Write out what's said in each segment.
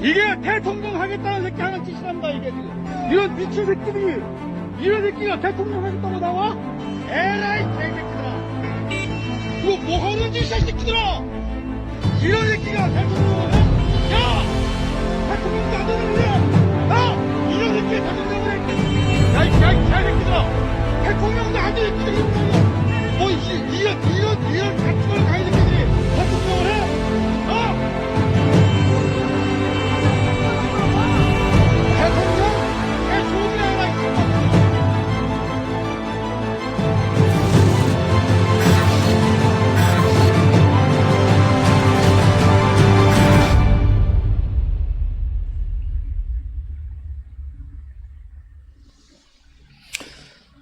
이게 대통령 하겠다는 새끼 하는 짓이란다, 이게 지금. 이런 미친 새끼들이, 이런 새끼가 대통령 하겠다고 나와? 에라이, 개새끼들아. 이거 뭐 하는 짓이야, 이 새끼들아! 이런 새끼가 대통령을 해? 야! 대통령 나도는 왜? 야! 이런 새끼 대통령을 해? 야, 이 개새끼들아! 대통령도 안 돼, 새끼들이. 뭐, 이런 같은 걸 가야 새끼들이 대통령을 해? 어? 대통령? 개소리 하나 있어.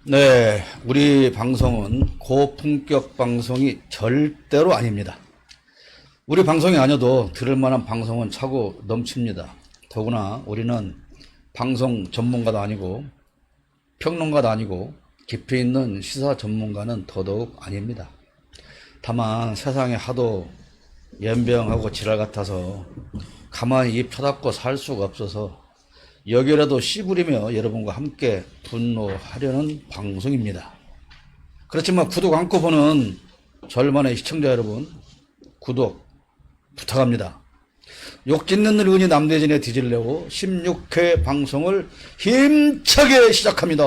네, 우리 방송은 고품격 방송이 절대로 아닙니다. 우리 방송이 아니어도 들을 만한 방송은 차고 넘칩니다. 더구나 우리는 방송 전문가도 아니고 평론가도 아니고 깊이 있는 시사 전문가는 더더욱 아닙니다. 다만 세상에 하도 연병하고 지랄 같아서 가만히 입 쳐닫고 살 수가 없어서 여기라도 씨부리며 여러분과 함께 분노하려는 방송입니다. 그렇지만 구독 않고 보는 절반의 시청자 여러분, 구독 부탁합니다. 욕짓는 늙은이 남대진에 뒤질려고 16회 방송을 힘차게 시작합니다.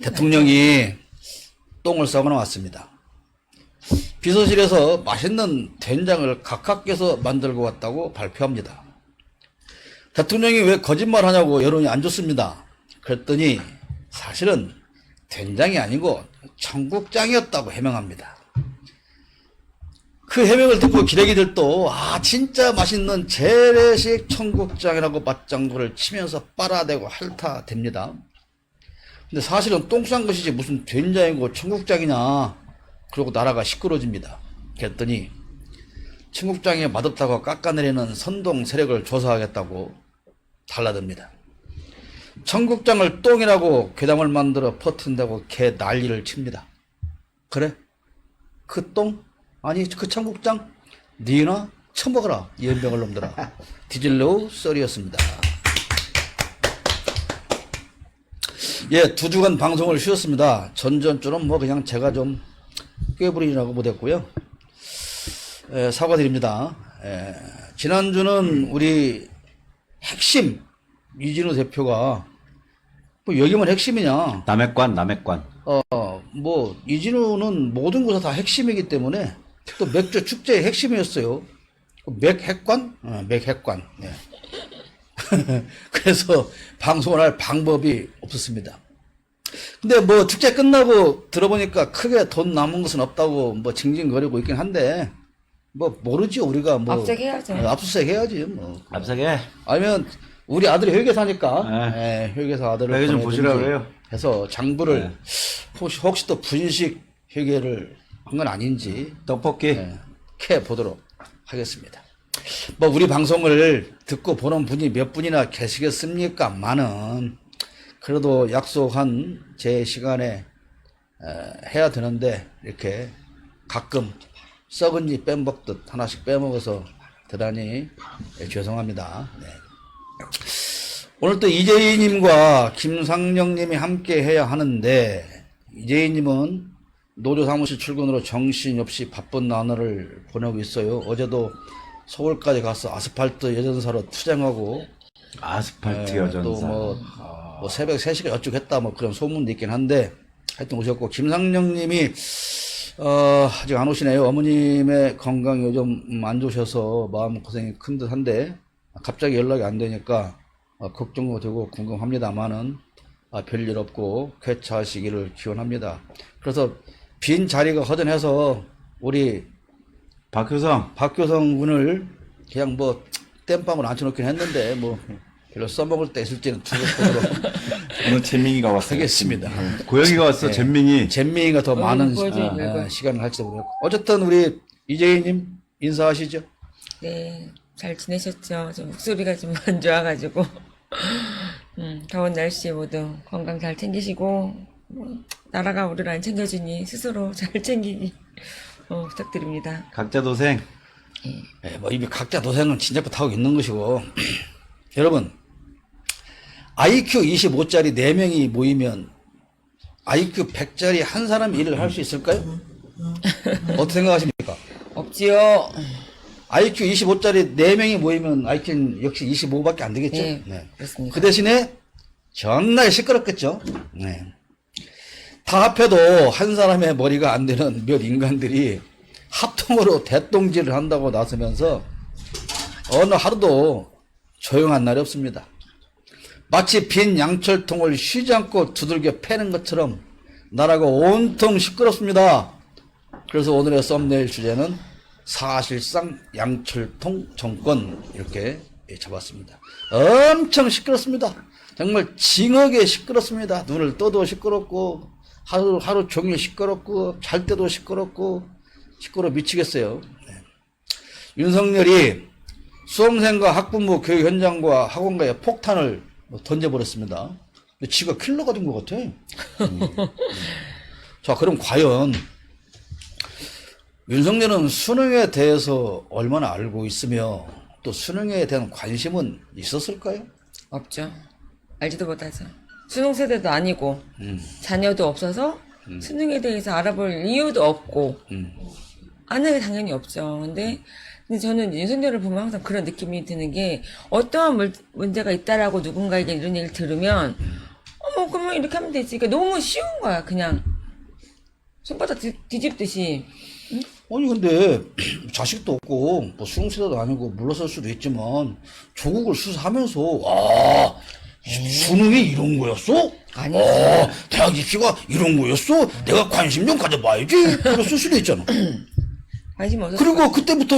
대통령이 똥을 싸고 나왔습니다. 비서실에서 맛있는 된장을 각하께서 만들고 왔다고 발표합니다. 대통령이 왜 거짓말 하냐고 여론이 안 좋습니다. 그랬더니 사실은 된장이 아니고 청국장이었다고 해명합니다. 그 해명을 듣고 기레기들도 진짜 맛있는 재래식 청국장이라고 맞장구를 치면서 빨아대고 핥아댑니다. 근데 사실은 똥 싼 것이지 무슨 된장이고 청국장이냐. 그리고 나라가 시끄러집니다. 그랬더니 청국장이 맛없다고 깎아내리는 선동 세력을 조사하겠다고 달라듭니다. 청국장을 똥이라고 괴담을 만들어 퍼튼다고 개 난리를 칩니다. 그래? 그 똥? 아니 그 청국장? 니나 처먹어라 이 연병을 놈들아. 디질로우 썰이었습니다. 예, 2주간 방송을 쉬었습니다. 전전주는 뭐 그냥 제가 좀 꾀부리라고 못했고요. 사과드립니다. 지난주는 우리 핵심 이진우 대표가 뭐 여기만 핵심이냐? 남핵관. 뭐 이진우는 모든 곳에 다 핵심이기 때문에 또 맥주 축제의 핵심이었어요. 맥핵관? 맥핵관. 네. 그래서 방송을 할 방법이 없었습니다. 근데 뭐 축제 끝나고 들어보니까 크게 돈 남은 것은 없다고 뭐 징징거리고 있긴 한데 뭐 모르지 우리가 뭐 압색해야죠. 압수수색 해야지 뭐. 압색해. 아니면 우리 아들이 회계사니까 회계사 아들을 회계 좀 보시라고 그래요. 해서 장부를 혹시 또 분식 회계를 한 건 아닌지 떡볶이. 캐 보도록 하겠습니다. 뭐 우리 방송을 듣고 보는 분이 몇 분이나 계시겠습니까? 많은. 그래도 약속한 제 시간에 해야 되는데 이렇게 가끔 썩은 잎 빼먹듯 하나씩 빼먹어서 대단히 죄송합니다. 네. 오늘 또 이재희님과 김상령님이 함께 해야 하는데 이재희님은 노조사무실 출근으로 정신없이 바쁜 나날을 보내고 있어요. 어제도 서울까지 가서 아스팔트 여전사로 투쟁하고 아스팔트 여전사. 또 뭐 새벽 3시간 여쭈 했다 뭐 그런 소문도 있긴 한데 하여튼 오셨고 김상령님이 아직 안 오시네요. 어머님의 건강이 요즘 안 좋으셔서 마음고생이 큰 듯한데 갑자기 연락이 안 되니까 걱정도 되고 궁금합니다만은 별일 없고 쾌차하시기를 기원합니다. 그래서 빈 자리가 허전해서 우리 박효성 군을 그냥 뭐 땜빵으로 앉혀놓긴 했는데 뭐 별로 써먹을 때 있을지는 두고보도록 오늘 잼민이가 왔어요. 하겠습니다. 고영이가 왔어. 잼민이가 더 많은 보여줘요, 시간을 할지도 모르겠고 어쨌든 우리 이재희님 인사하시죠. 네, 잘 지내셨죠? 좀 목소리가 좀 안 좋아가지고 더운 날씨에 모두 건강 잘 챙기시고 나라가 우리를 안 챙겨주니 스스로 잘 챙기기 부탁드립니다. 각자 도생. 예, 뭐 이미 각자 도생은 진작부터 하고 있는 것이고 여러분 IQ 25짜리 4명이 모이면 IQ 100짜리 한 사람이 일을 할 수 있을까요? 어떻게 생각하십니까? 없지요. IQ 25짜리 4명이 모이면 IQ는 역시 25밖에 안 되겠죠? 네, 그렇습니다. 그 대신에 존나게 시끄럽겠죠? 네. 다 합해도 한 사람의 머리가 안 되는 몇 인간들이 합통으로 대똥질을 한다고 나서면서 어느 하루도 조용한 날이 없습니다. 마치 빈 양철통을 쉬지 않고 두들겨 패는 것처럼 나라가 온통 시끄럽습니다. 그래서 오늘의 썸네일 주제는 사실상 양철통 정권 이렇게 잡았습니다. 엄청 시끄럽습니다. 정말 징하게 시끄럽습니다. 눈을 떠도 시끄럽고 하루 종일 시끄럽고 잘 때도 시끄럽고 시끄러 미치겠어요. 네. 윤석열이 수험생과 학부모 교육 현장과 학원가에 폭탄을 던져버렸습니다. 근데 지가 킬러가 된 것 같아. 자, 그럼 과연 윤석열은 수능에 대해서 얼마나 알고 있으며 또 수능에 대한 관심은 있었을까요? 없죠. 알지도 못하죠. 수능 세대도 아니고 자녀도 없어서 수능에 대해서 알아볼 이유도 없고 아는 게 당연히 없죠. 근데 저는 윤석열을 보면 항상 그런 느낌이 드는 게 어떠한 문제가 있다라고 누군가에게 이런 얘기를 들으면 그러면 이렇게 하면 되지. 그러니까 너무 쉬운 거야. 그냥 손바닥 뒤집듯이. 아니 근데 자식도 없고 뭐 수능세대도 아니고 물러설 수도 있지만 조국을 수사하면서 와 수능이 이런 거였어? 아니죠. 대학 입시가 이런 거였어? 내가 관심 좀 가져봐야지. 그랬을 수도 있잖아. 관심 없었어. 그리고 그때부터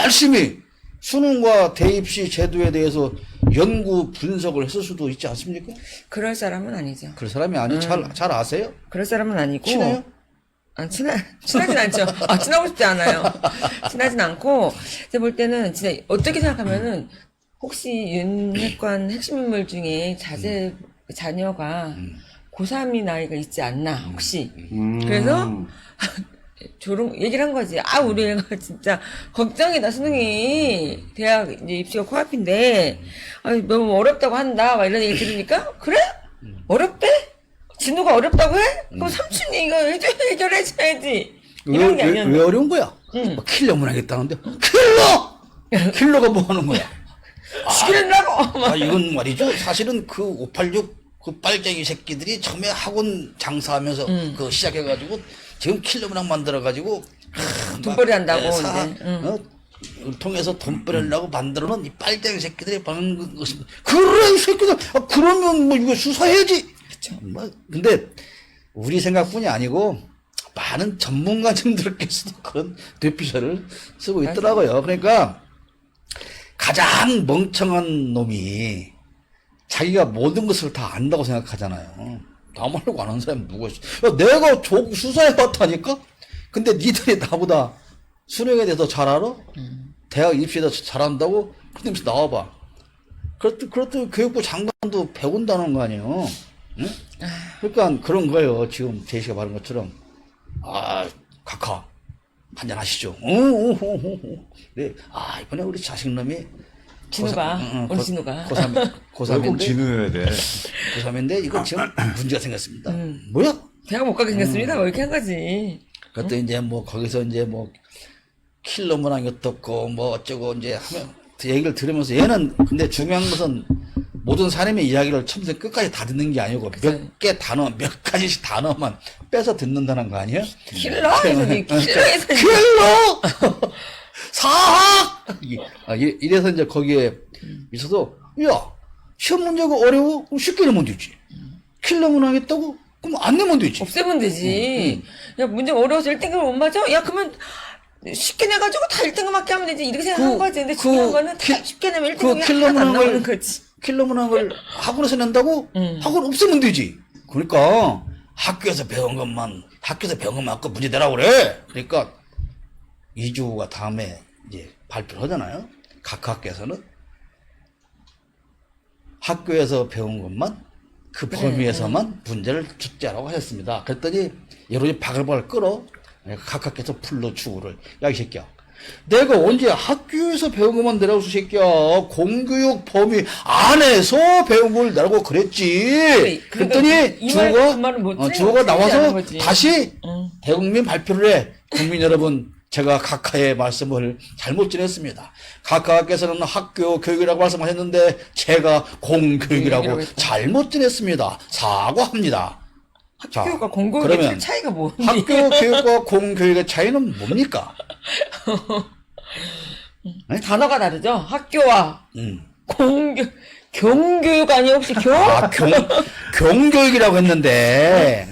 열심히 수능과 대입시 제도에 대해서 연구 분석을 했을 수도 있지 않습니까? 그럴 사람은 아니죠. 그럴 사람이 아니 잘 아세요? 그럴 사람은 아니고. 친해요? 친하진 않죠. 친하고 싶지 않아요. 친하진 않고, 제가 볼 때는 진짜 어떻게 생각하면은, 혹시 윤핵관 핵심 인물 중에 자녀가 고3이 나이가 있지 않나, 혹시. 그래서, 얘기를 한 거지. 우리 애가 진짜 걱정이다, 수능이. 대학 이제 입시가 코앞인데, 너무 어렵다고 한다, 막 이런 얘기 들으니까, 그래? 어렵대? 진우가 어렵다고 해? 그럼 삼촌이 이거 해결해줘야지. 이런 게 아니었나? 왜 어려운 거야? 뭐 킬러문 하겠다는데 킬러! 킬러가 뭐 하는 거야? 시키려고! 이건 말이죠. 사실은 그 586 그 빨갱이 새끼들이 처음에 학원 장사하면서 그 시작해가지고 지금 킬러문학 만들어가지고 돈벌이 한다고 이제 통해서 돈 벌려고 만들어놓은 이 빨갱이 새끼들이 방금 것입니다. 그래 이 새끼들 그러면 뭐 이거 수사해야지. 뭐 근데 우리 생각뿐이 아니고 많은 전문가님들께서도 그런 뇌피셜을 쓰고 있더라고요. 그러니까 가장 멍청한 놈이 자기가 모든 것을 다 안다고 생각하잖아요. 나 말고 아는 사람이 누가 있어? 내가 수사해봤다니까? 근데 니들이 나보다 수능에 대해서 잘 알아? 대학 입시에 대해서 잘한다고? 그러면서 나와봐. 그렇다고 교육부 장관도 배운다는 거 아니에요. 응? 그러니까 그런 거예요. 지금 제시가 말한 것처럼 각하 한잔 하시죠. 네. 이번에 우리 자식놈이 진우가 우리 진우가 꼭 고3인데 진우여야 돼. 고3인데 이거 지금 문제가 생겼습니다. 뭐야? 대학 못 가게 생겼습니다. 뭐 이렇게 한 거지. 그것도 이제 뭐 거기서 이제 뭐 킬러 문항이 어떻고 뭐 어쩌고 이제 하면 얘기를 들으면서 얘는 근데 중요한 것은 모든 사람의 이야기를 처음부터 끝까지 다 듣는 게 아니고 몇 개 단어, 몇 가지씩 단어만 빼서 듣는다는 거 아니에요? 킬러에서 킬러! 사학! 이래서 이제 거기에 있어서, 야, 시험 문제가 어려워? 그럼 쉽게 내면 되지. 킬러 문항했다고? 그럼 안 내면 되지. 없애면 되지. 야, 문제 어려워서 1등급을 못 맞아? 야, 그러면 쉽게 내가지고 다 1등급 맞게 하면 되지. 이렇게 생각한 거지. 근데 중요한 거는 다 쉽게 내면 1등급이 하나도 안 나오는 거지. 킬러 문항을 학원에서 낸다고? 학원 없애면 되지. 그러니까 학교에서 배운 것만 아까 문제 내라고 그래. 그러니까 2주가 다음에 이제 발표를 하잖아요. 각 학교에서는 학교에서 배운 것만 그 범위에서만 문제를 출제하라고 하셨습니다. 그랬더니 여론이 바글바글 끓어. 각하께서 불러 추구를. 야, 이 새끼야. 내가 언제 학교에서 배운 것만 내라고, 이 새끼야. 공교육 범위 안에서 배운 걸 내라고 그랬지. 그랬더니 주어가 나와서 다시 대국민 발표를 해. 국민 여러분, 제가 각하의 말씀을 잘못 전했습니다. 각하께서는 학교 교육이라고 말씀하셨는데 제가 공교육이라고 잘못 전했습니다. 사과합니다. 학교가 공교육의 그러면 차이가 뭔지. 학교 교육과 공교육의 차이는 뭡니까? 네? 단어가 다르죠. 학교와 경교육 아니에요 혹시 경? 경교육이라고 했는데.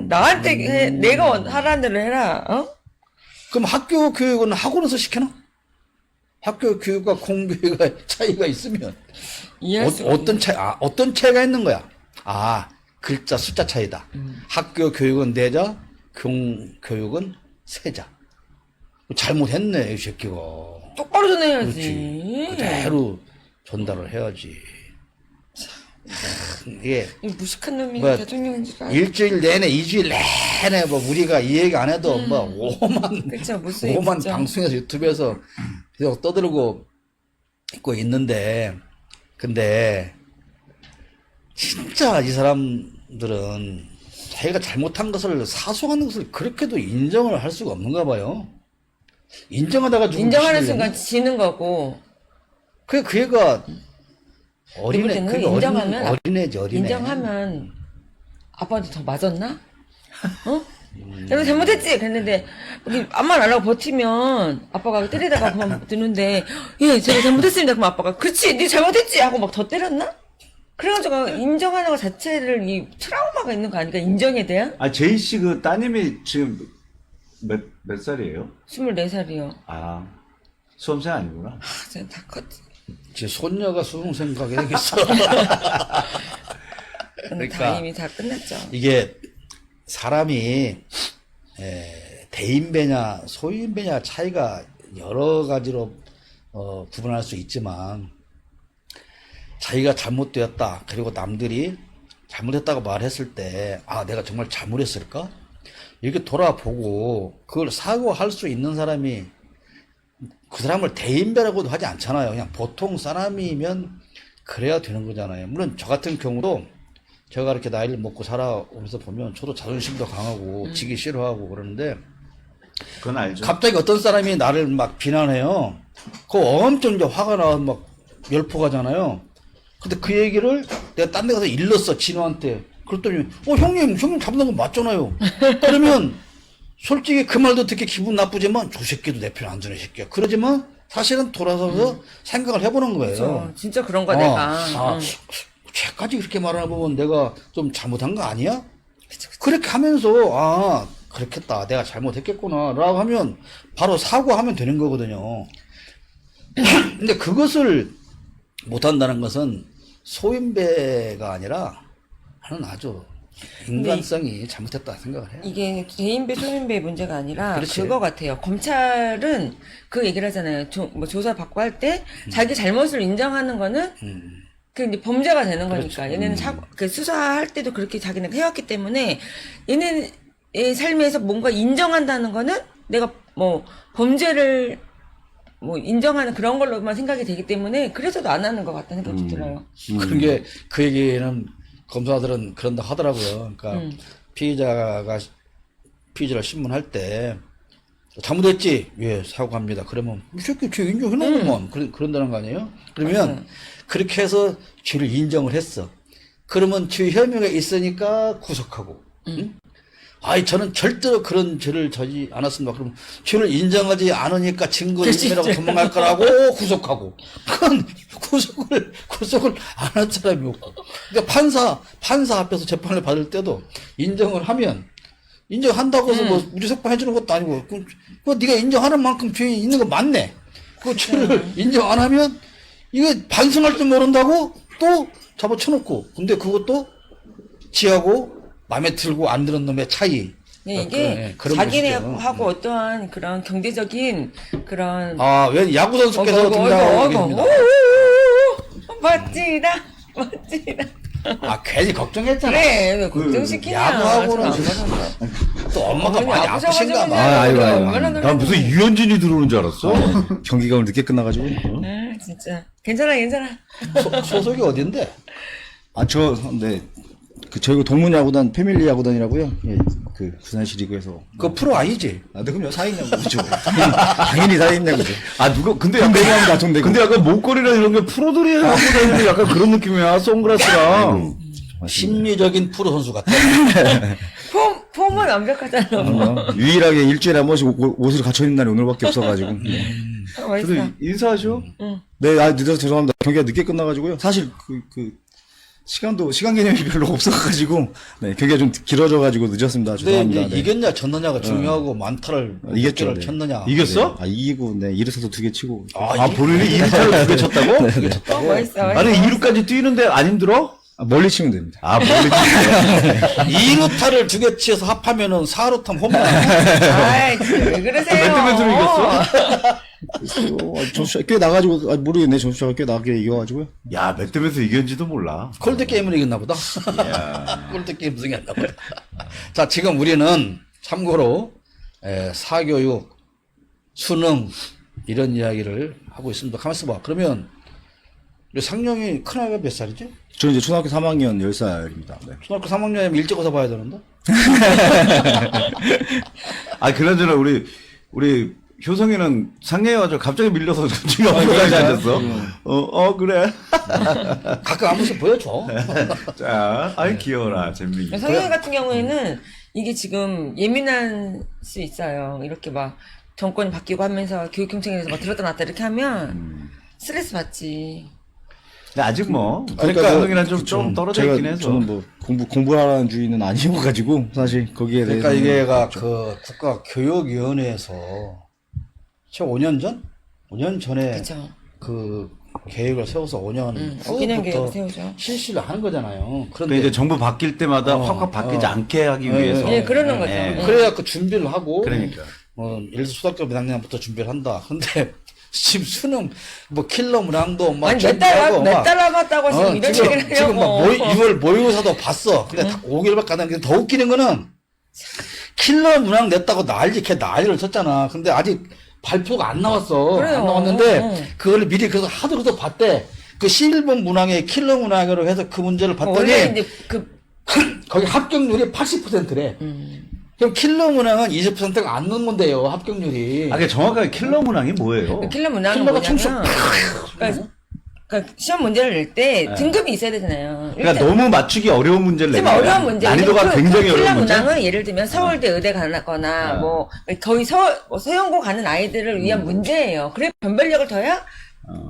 나한테 내가 하라는 대로 해라. 그럼 학교 교육은 학원에서 시키나? 학교 교육과 공교육의 차이가 있으면 어떤 차이가 있는 거야? 글자 숫자 차이다. 학교 교육은 네자, 교육은 세자. 잘못했네, 이 새끼가. 똑바로 전해야지. 그렇지. 그대로 전달을 해야지. 이게 무식한 놈이 대통령인지가. 일주일 내내, 2주일 내내 우리가 이 얘기 안 해도 오만 방송에서 유튜브에서 계속 떠들고 있고 있는데, 근데 진짜 이 사람들은 자기가 잘못한 것을, 사소한 것을 그렇게도 인정을 할 수가 없는가 봐요. 인정하다가 인정하는 순간 지는 거고. 그 애가 인정하면 어린애지. 인정하면 아빠한테 더 맞았나? 내가 잘못했지. 그랬는데 아무 말 안 하고 버티면 아빠가 때리다가 그만 두는데, 예, 제가 잘못했습니다. 그럼 아빠가 그렇지, 네 잘못했지 하고 막 더 때렸나? 그래가지고 인정하는 것 자체를 이 트라우마가 있는 거 아닐까? 인정에 대한? 제이 씨 그 따님이 지금 몇 살이에요? 24살이요. 수험생 아니구나. 제가 다 컸지. 제 손녀가 수능생 가게 되겠어. 다 이미 다 끝났죠. 이게 사람이 대인배냐 소인배냐 차이가 여러 가지로 구분할 수 있지만, 자기가 잘못되었다, 그리고 남들이 잘못했다고 말했을 때 내가 정말 잘못했을까? 이렇게 돌아보고 그걸 사고할 수 있는 사람이 그 사람을 대인배라고도 하지 않잖아요. 그냥 보통 사람이면 그래야 되는 거잖아요. 물론 저 같은 경우도 제가 이렇게 나이를 먹고 살아오면서 보면 저도 자존심도 강하고 지기 싫어하고 그러는데, 그건 알죠. 갑자기 어떤 사람이 나를 막 비난해요. 그거 엄청 이제 화가 나서 막 열폭하잖아요. 근데 그 얘기를 내가 딴 데 가서 일렀어, 진호한테. 그랬더니 형님 잡는 거 맞잖아요. 그러면 솔직히 그 말도 듣기 기분 나쁘지만, 저 새끼도 내 편 안 드네 새끼야. 그러지만 사실은 돌아서서 생각을 해보는 거예요. 그렇죠. 진짜 그런 거 내가. 쟤까지 그렇게 말하나 보면 내가 좀 잘못한 거 아니야? 그렇게 하면서 그렇겠다, 내가 잘못했겠구나 라고 하면 바로 사과하면 되는 거거든요. 근데 그것을 못한다는 것은 소인배가 아니라 나는 아주 인간성이 잘못했다 생각을 해요. 이게 대인배 소인배의 문제가 아니라 그렇지. 그거 같아요. 검찰은 그 얘기를 하잖아요. 조사 받고 할 때 자기 잘못을 인정하는 거는 그 이제 범죄가 되는 거니까. 얘네는 그 수사할 때도 그렇게 자기는 해왔기 때문에, 얘네의 삶에서 뭔가 인정한다는 거는 내가 범죄를 인정하는 그런 걸로만 생각이 되기 때문에, 그래서도 안 하는 것 같다는 생각이 들어요. 그런 게, 그 얘기는 검사들은 그런다 하더라고요. 그러니까 피의자를 신문할 때 잘못했지? 예, 사과합니다. 그러면 이 새끼 죄 인정해놓으면 그런다는 거 아니에요? 그러면 그렇게 해서 죄를 인정을 했어. 그러면 죄 혐의가 있으니까 구속하고. 저는 절대로 그런 죄를 저지 않았습니다. 그럼 죄를 인정하지 않으니까 증거인멸하고 도망갈 거라고 구속하고. 그건 구속을 안 한 사람이 없고. 그러니까 판사 앞에서 재판을 받을 때도 인정한다고 해서 무죄석방 해주는 것도 아니고, 그 네가 인정하는 만큼 죄 있는 거 맞네. 그 죄를 인정 안 하면 이게 반성할 줄 모른다고 또 잡아쳐놓고. 근데 그것도 지하고 마음에 들고 안 드는 놈의 차이. 이게 자기네하고 어떠한 그런 경제적인 그런. 왜 야구 선수께서 등장하고 멋지다. 괜히 걱정했잖아. 그래, 걱정시키냐. 야구하고는 또 엄마가 많이 아프셔가지고 아프신가 봐. 그냥 아이고, 아이고. 얼마나 난 무슨 유현진이 들어오는 줄 알았어. 경기가 오늘 늦게 끝나가지고. 아, 진짜. 괜찮아, 괜찮아. 소속이 어딘데? 네. 저희가 동문야구단 패밀리 야구단이라고요. 예, 그 부산시 리그에서. 그 프로 아니지? 네, 그럼요. 4인 야구죠. 당연히 4인 야구죠. 아, 누가, 근데 돈 약간, 내고 합니다, 돈 내고. 근데 약간 목걸이랑 이런 게 프로들이 하고 다니는 약간 그런 느낌이야. 선글라스랑. 심리적인 프로 선수 같아. 폼은 완벽하잖아. 유일하게 일주일에 한 번씩 옷을 갖춰 입는 날이 오늘밖에 없어가지고. 멋있어. 그래도 인사하죠? 네, 늦어서 죄송합니다. 경기가 늦게 끝나가지고요. 사실 시간 개념이 별로 없어가지고, 네, 경기가 좀 길어져가지고 늦었습니다. 근데 죄송합니다. 이제 네. 이겼냐 졌느냐가 중요하고 만타를 이겼죠, 를 네. 쳤느냐. 이겼어? 아, 이기고, 네, 2루에서도 2개 치고. 아, 본인이 2루타를 2개 쳤다고? 멋있어. 아니, 2루까지 뛰는데 안 힘들어? 멀리 치면 됩니다. 아, 멀리 뛰네. 2루타를 2개 치어서 합하면은 4루타 홈런. 아이, 진짜 왜 그러세요? 몇 대 몇으로 이겼어? 점수차 꽤 나가지고, 모르겠네. 점수차가 꽤 나게 이겨가지고요. 야, 몇 대면서 이겼는지도 몰라. 콜드 게임을 이겼나 보다. 콜드 게임 승했나 보다. 자, 지금 우리는 참고로 사교육, 수능 이런 이야기를 하고 있습니다. 가만있어 봐. 그러면 우리 상령이 큰아이가 몇 살이지? 저는 이제 초등학교 3학년 10살입니다. 네. 초등학교 3학년이면 일찍 와서 봐야 되는데? 아, 그나저나 우리 효성이는 상냥해 가지고 갑자기 밀려서 지금 앞으로까지 앉았어. 그래. 가끔 한 번씩 보여줘. 자, 아이 귀여워라, 잼민이. 성현 같은 경우에는 이게 지금 예민할 수 있어요. 이렇게 막 정권이 바뀌고 하면서 교육청에서 막 들었다 놨다 이렇게 하면 스트레스 받지. 근데 아직 뭐, 그러니까 효성이랑 좀 떨어져 있긴 해서. 저는 뭐 공부하라는 주의는 아니어가지고 사실 거기에 대해서. 그러니까 이게가 그 국가교육위원회에서 최 5년 전? 5년 전에 그쵸. 그 계획을 세워서 5년 어기년 계획을 후부터 세우죠. 실시를 하는 거잖아요. 근데 그런데 이제 정부 바뀔 때마다 확확 바뀌지 않게 하기 위해서. 예, 그러는 거죠. 예. 예. 그래야 그 준비를 하고 그러니까. 예를 들어 초등학교 1학년부터 준비를 한다. 근데 지금 수능 뭐 킬러 문항도 막 아니, 준비하고 몇 막 달 남았다고 지금 이런 지금 얘기를 지금 막 하려고. 6월 모의고사도 봤어. 근데 5개월밖에 안 남았는데 더 웃기는 거는 킬러 문항 냈다고 걔 난리를 쳤잖아. 근데 아직 발표가 안 나왔어. 그래요. 안 나왔는데 그걸 미리 그래서 하드로도 봤대. 그 11번 문항에 킬러 문항으로 해서 그 문제를 봤더니 원래 이제 거기 합격률이 80%래. 그럼 킬러 문항은 20%가 안 넘는데요, 합격률이. 아, 그 정확하게 킬러 문항이 뭐예요? 킬러 문항은 킬러가 뭐냐면 그러니까 시험 문제를 낼 때 등급이 있어야 되잖아요. 그러니까 너무 맞추기 어려운 문제를 좀 내면 어려운 문제. 난이도가 굉장히 킬러 어려운 문제. 문항은 예를 들면 서울대 의대 가거나 뭐 거의 서영고 가는 아이들을 위한 문제예요. 그래 변별력을 더야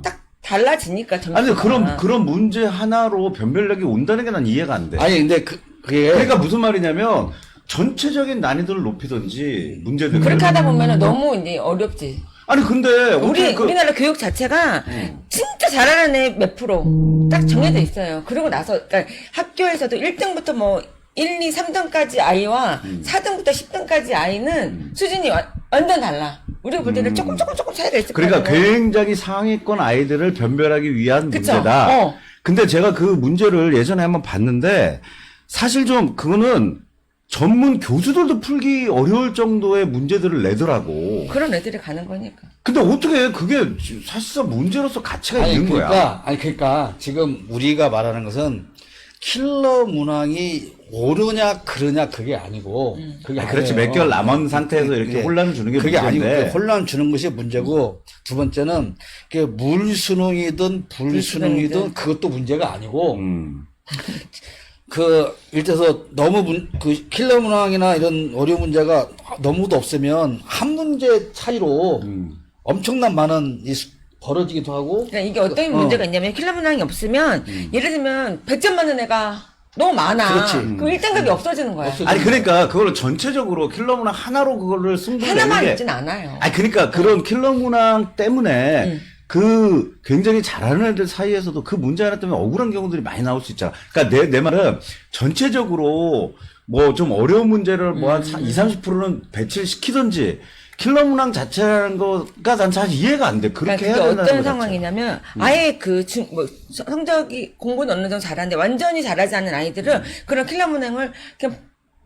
딱 달라지니까 점수가. 아니 그런 문제 하나로 변별력이 온다는 게 난 이해가 안 돼. 아니, 근데 그게. 그러니까 무슨 말이냐면 전체적인 난이도를 높이든지 문제들. 그렇게 하다 보면은 너무 이제 어렵지. 아니 근데 어떻게 우리나라 교육 자체가 진짜 잘하는 애 몇 프로 딱 정해져 있어요. 그러고 나서 그러니까 학교에서도 1등부터 뭐 1, 2, 3등까지 아이와 4등부터 10등까지 아이는 수준이 완전 달라. 우리가 볼 때는 조금 차이가 있을 거예요. 그러니까 굉장히 상위권 아이들을 변별하기 위한 그쵸? 문제다. 근데 제가 그 문제를 예전에 한번 봤는데 사실 좀 그거는 전문 교수들도 풀기 어려울 정도의 문제들을 내더라고. 그런 애들이 가는 거니까. 근데 어떻게 그게 사실상 문제로서 가치가 있는 거야? 그러니까 지금 우리가 말하는 것은 킬러 문항이 오르냐 그르냐 그게 아니고 그게 그렇지. 아니에요. 몇 개월 남은 상태에서 이렇게 그게- 혼란을 주는 게 그게 문제인데. 아니고 그 혼란 주는 것이 문제고 두 번째는 그게 물수능이든 불수능이든 그것도 문제가 아니고 일제서 너무 그 킬러 문항이나 이런 어려운 문제가 너무도 없으면 한 문제 차이로 엄청난 많은 벌어지기도 하고. 그러니까 이게 어떤 문제가 있냐면 킬러 문항이 없으면 예를 들면 100점 맞는 애가 너무 많아. 그렇지. 그럼 1등급이 없어지는 거야. 아니 그러니까 그거를 전체적으로 킬러 문항 하나로 그거를 승부를 내는 하나만 게 있진 않아요. 아니 그러니까 그런 킬러 문항 때문에 그 굉장히 잘하는 애들 사이에서도 그 문제 하나 때문에 억울한 경우들이 많이 나올 수 있잖아. 그러니까 내 말은 전체적으로 뭐 좀 어려운 문제를 뭐 한 20, 30%는 배치를 시키든지 킬러 문항 자체라는 거가 난 사실 이해가 안 돼. 그렇게 그러니까 해야 그게 된다는 어떤 거 상황이냐면 아예 성적이 공부는 어느 정도 잘하는데 완전히 잘하지 않는 아이들은 그런 킬러 문항을 그냥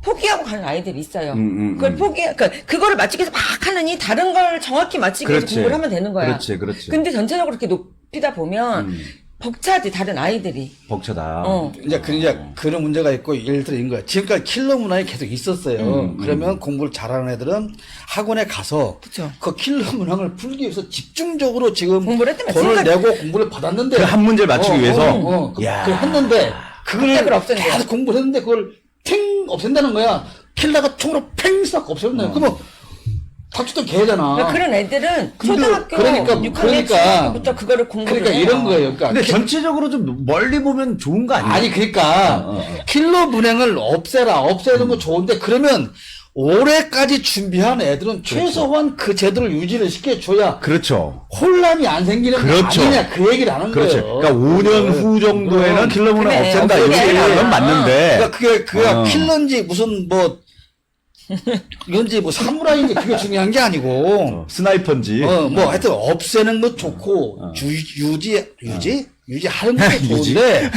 포기하고 가는 아이들이 있어요. 그걸 그러니까 그거를 맞추기 위해서 막 하느니 다른 걸 정확히 맞추기 위해서 그렇지. 공부를 하면 되는 거야. 그렇지, 그렇지. 근데 전체적으로 그렇게 높이다 보면 벅차지 다른 아이들이. 벅차다. 이제 그런 문제가 있고 예를 들어 이런 거야. 지금까지 킬러 문항이 계속 있었어요. 그러면 공부를 잘하는 애들은 학원에 가서 그쵸. 그 킬러 문항을 풀기 위해서 집중적으로 지금 공부를 했다면 돈을 지금까지- 내고 공부를 받았는데 그 한 문제를 맞추기 위해서? 그걸 야. 했는데 그걸 그걸 없앤대요. 계속 공부를 했는데 그걸 팽 없앤다는 거야. 킬러가 총으로 팽 싹 없앤다는 거야. 그러면 다쳤던 개잖아. 그러니까 그런 애들은 초등학교 그러니까 6학년 7학년부터 그거를 공부를 그러니까 해요. 이런 거예요. 그러니까 근데 전체적으로 좀 멀리 보면 좋은 거 아니야? 아니 그러니까 킬러 문행을 없애는 거 좋은데 그러면 올해까지 준비한 애들은 최소한 그 제도를 유지를 시켜줘야 그렇죠. 혼란이 안 생기는 거 그렇죠. 아니냐 그 얘기를 하는 그렇지. 거예요. 그러니까 5년 후 정도에는 킬러 문항 그래, 없앤다. 없애게 이런 해라. 건 맞는데. 그러니까 그게 어. 킬러인지 무슨 뭐 이건지 뭐 사무라이인지 그게 중요한 게 아니고 스나이퍼인지. 뭐 하여튼 없애는 거 좋고 유지하는 것도 좋은데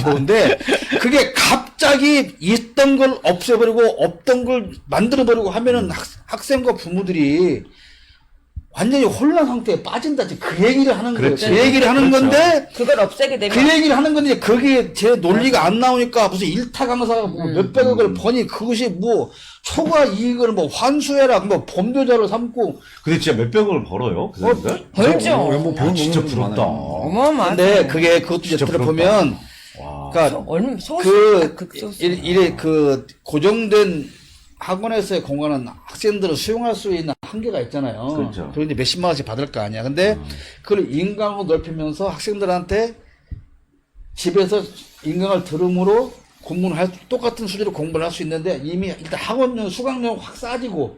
좋은데 그게 갑자기 있던 걸 없애버리고 없던 걸 만들어버리고 하면은 학생과 부모들이 완전히 혼란 상태에 빠진다. 지금 그 얘기를 하는 거예요. 그렇지. 그 얘기를 하는 그렇죠. 건데 그걸 없애게 되면 그 얘기를 하는 건데 그게 제 논리가 안 나오니까 무슨 일타 강사가 뭐 몇백억을 버니 그것이 뭐 초과 이익을 뭐 환수해라 뭐 범죄자를 삼고 근데 진짜 몇백억을 벌어요? 그 사람들? 벌죠. 뭐 야, 진짜 부럽다. 어마어마하죠. 근데 그게 그것도 이제 진짜 들어보면 그러니까 얼마 소수 그 소수. 이래 그 고정된 학원에서의 공간은 학생들을 수용할 수 있는 한계가 있잖아요. 그렇죠. 그런데 몇십만 원씩 받을 거 아니야. 근데 그걸 인강으로 넓히면서 학생들한테 집에서 인강을 들음으로 공부를 똑같은 수준으로 공부를 할 수 있는데 이미 일단 학원료 수강료가 확 싸지고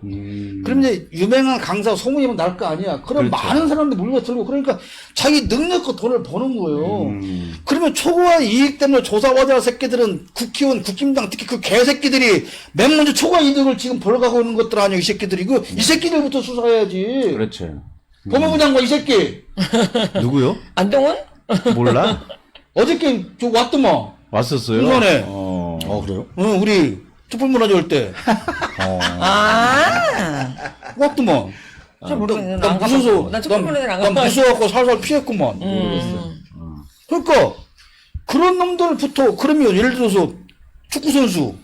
그럼 이제 유명한 강사 소문이면 날 거 아니야. 그럼 그렇죠. 많은 사람들이 물려들고 그러니까 자기 능력과 돈을 버는 거예요. 그러면 초과 이익 때문에 조사받아 새끼들은 국회의원, 국힘당 특히 그 개새끼들이 맨 먼저 초과 이득을 지금 벌어가고 있는 것들 아니야 이 새끼들이. 이 새끼들부터 수사해야지. 그렇지. 법무부 장관 이 새끼 누구요? 안동훈? 몰라? 어저께 저 왔더만. 왔었어요? 이번에. 그래요? 우리 촛불문화제 올 때. 아. 왔더만. 잘 모르겠네. 난 무서워서, 난 촛불문화제를 안 난 가봐요. 무서워갖고 살살 피했구만. 그러니까, 그런 놈들부터, 그러면 예를 들어서, 축구선수.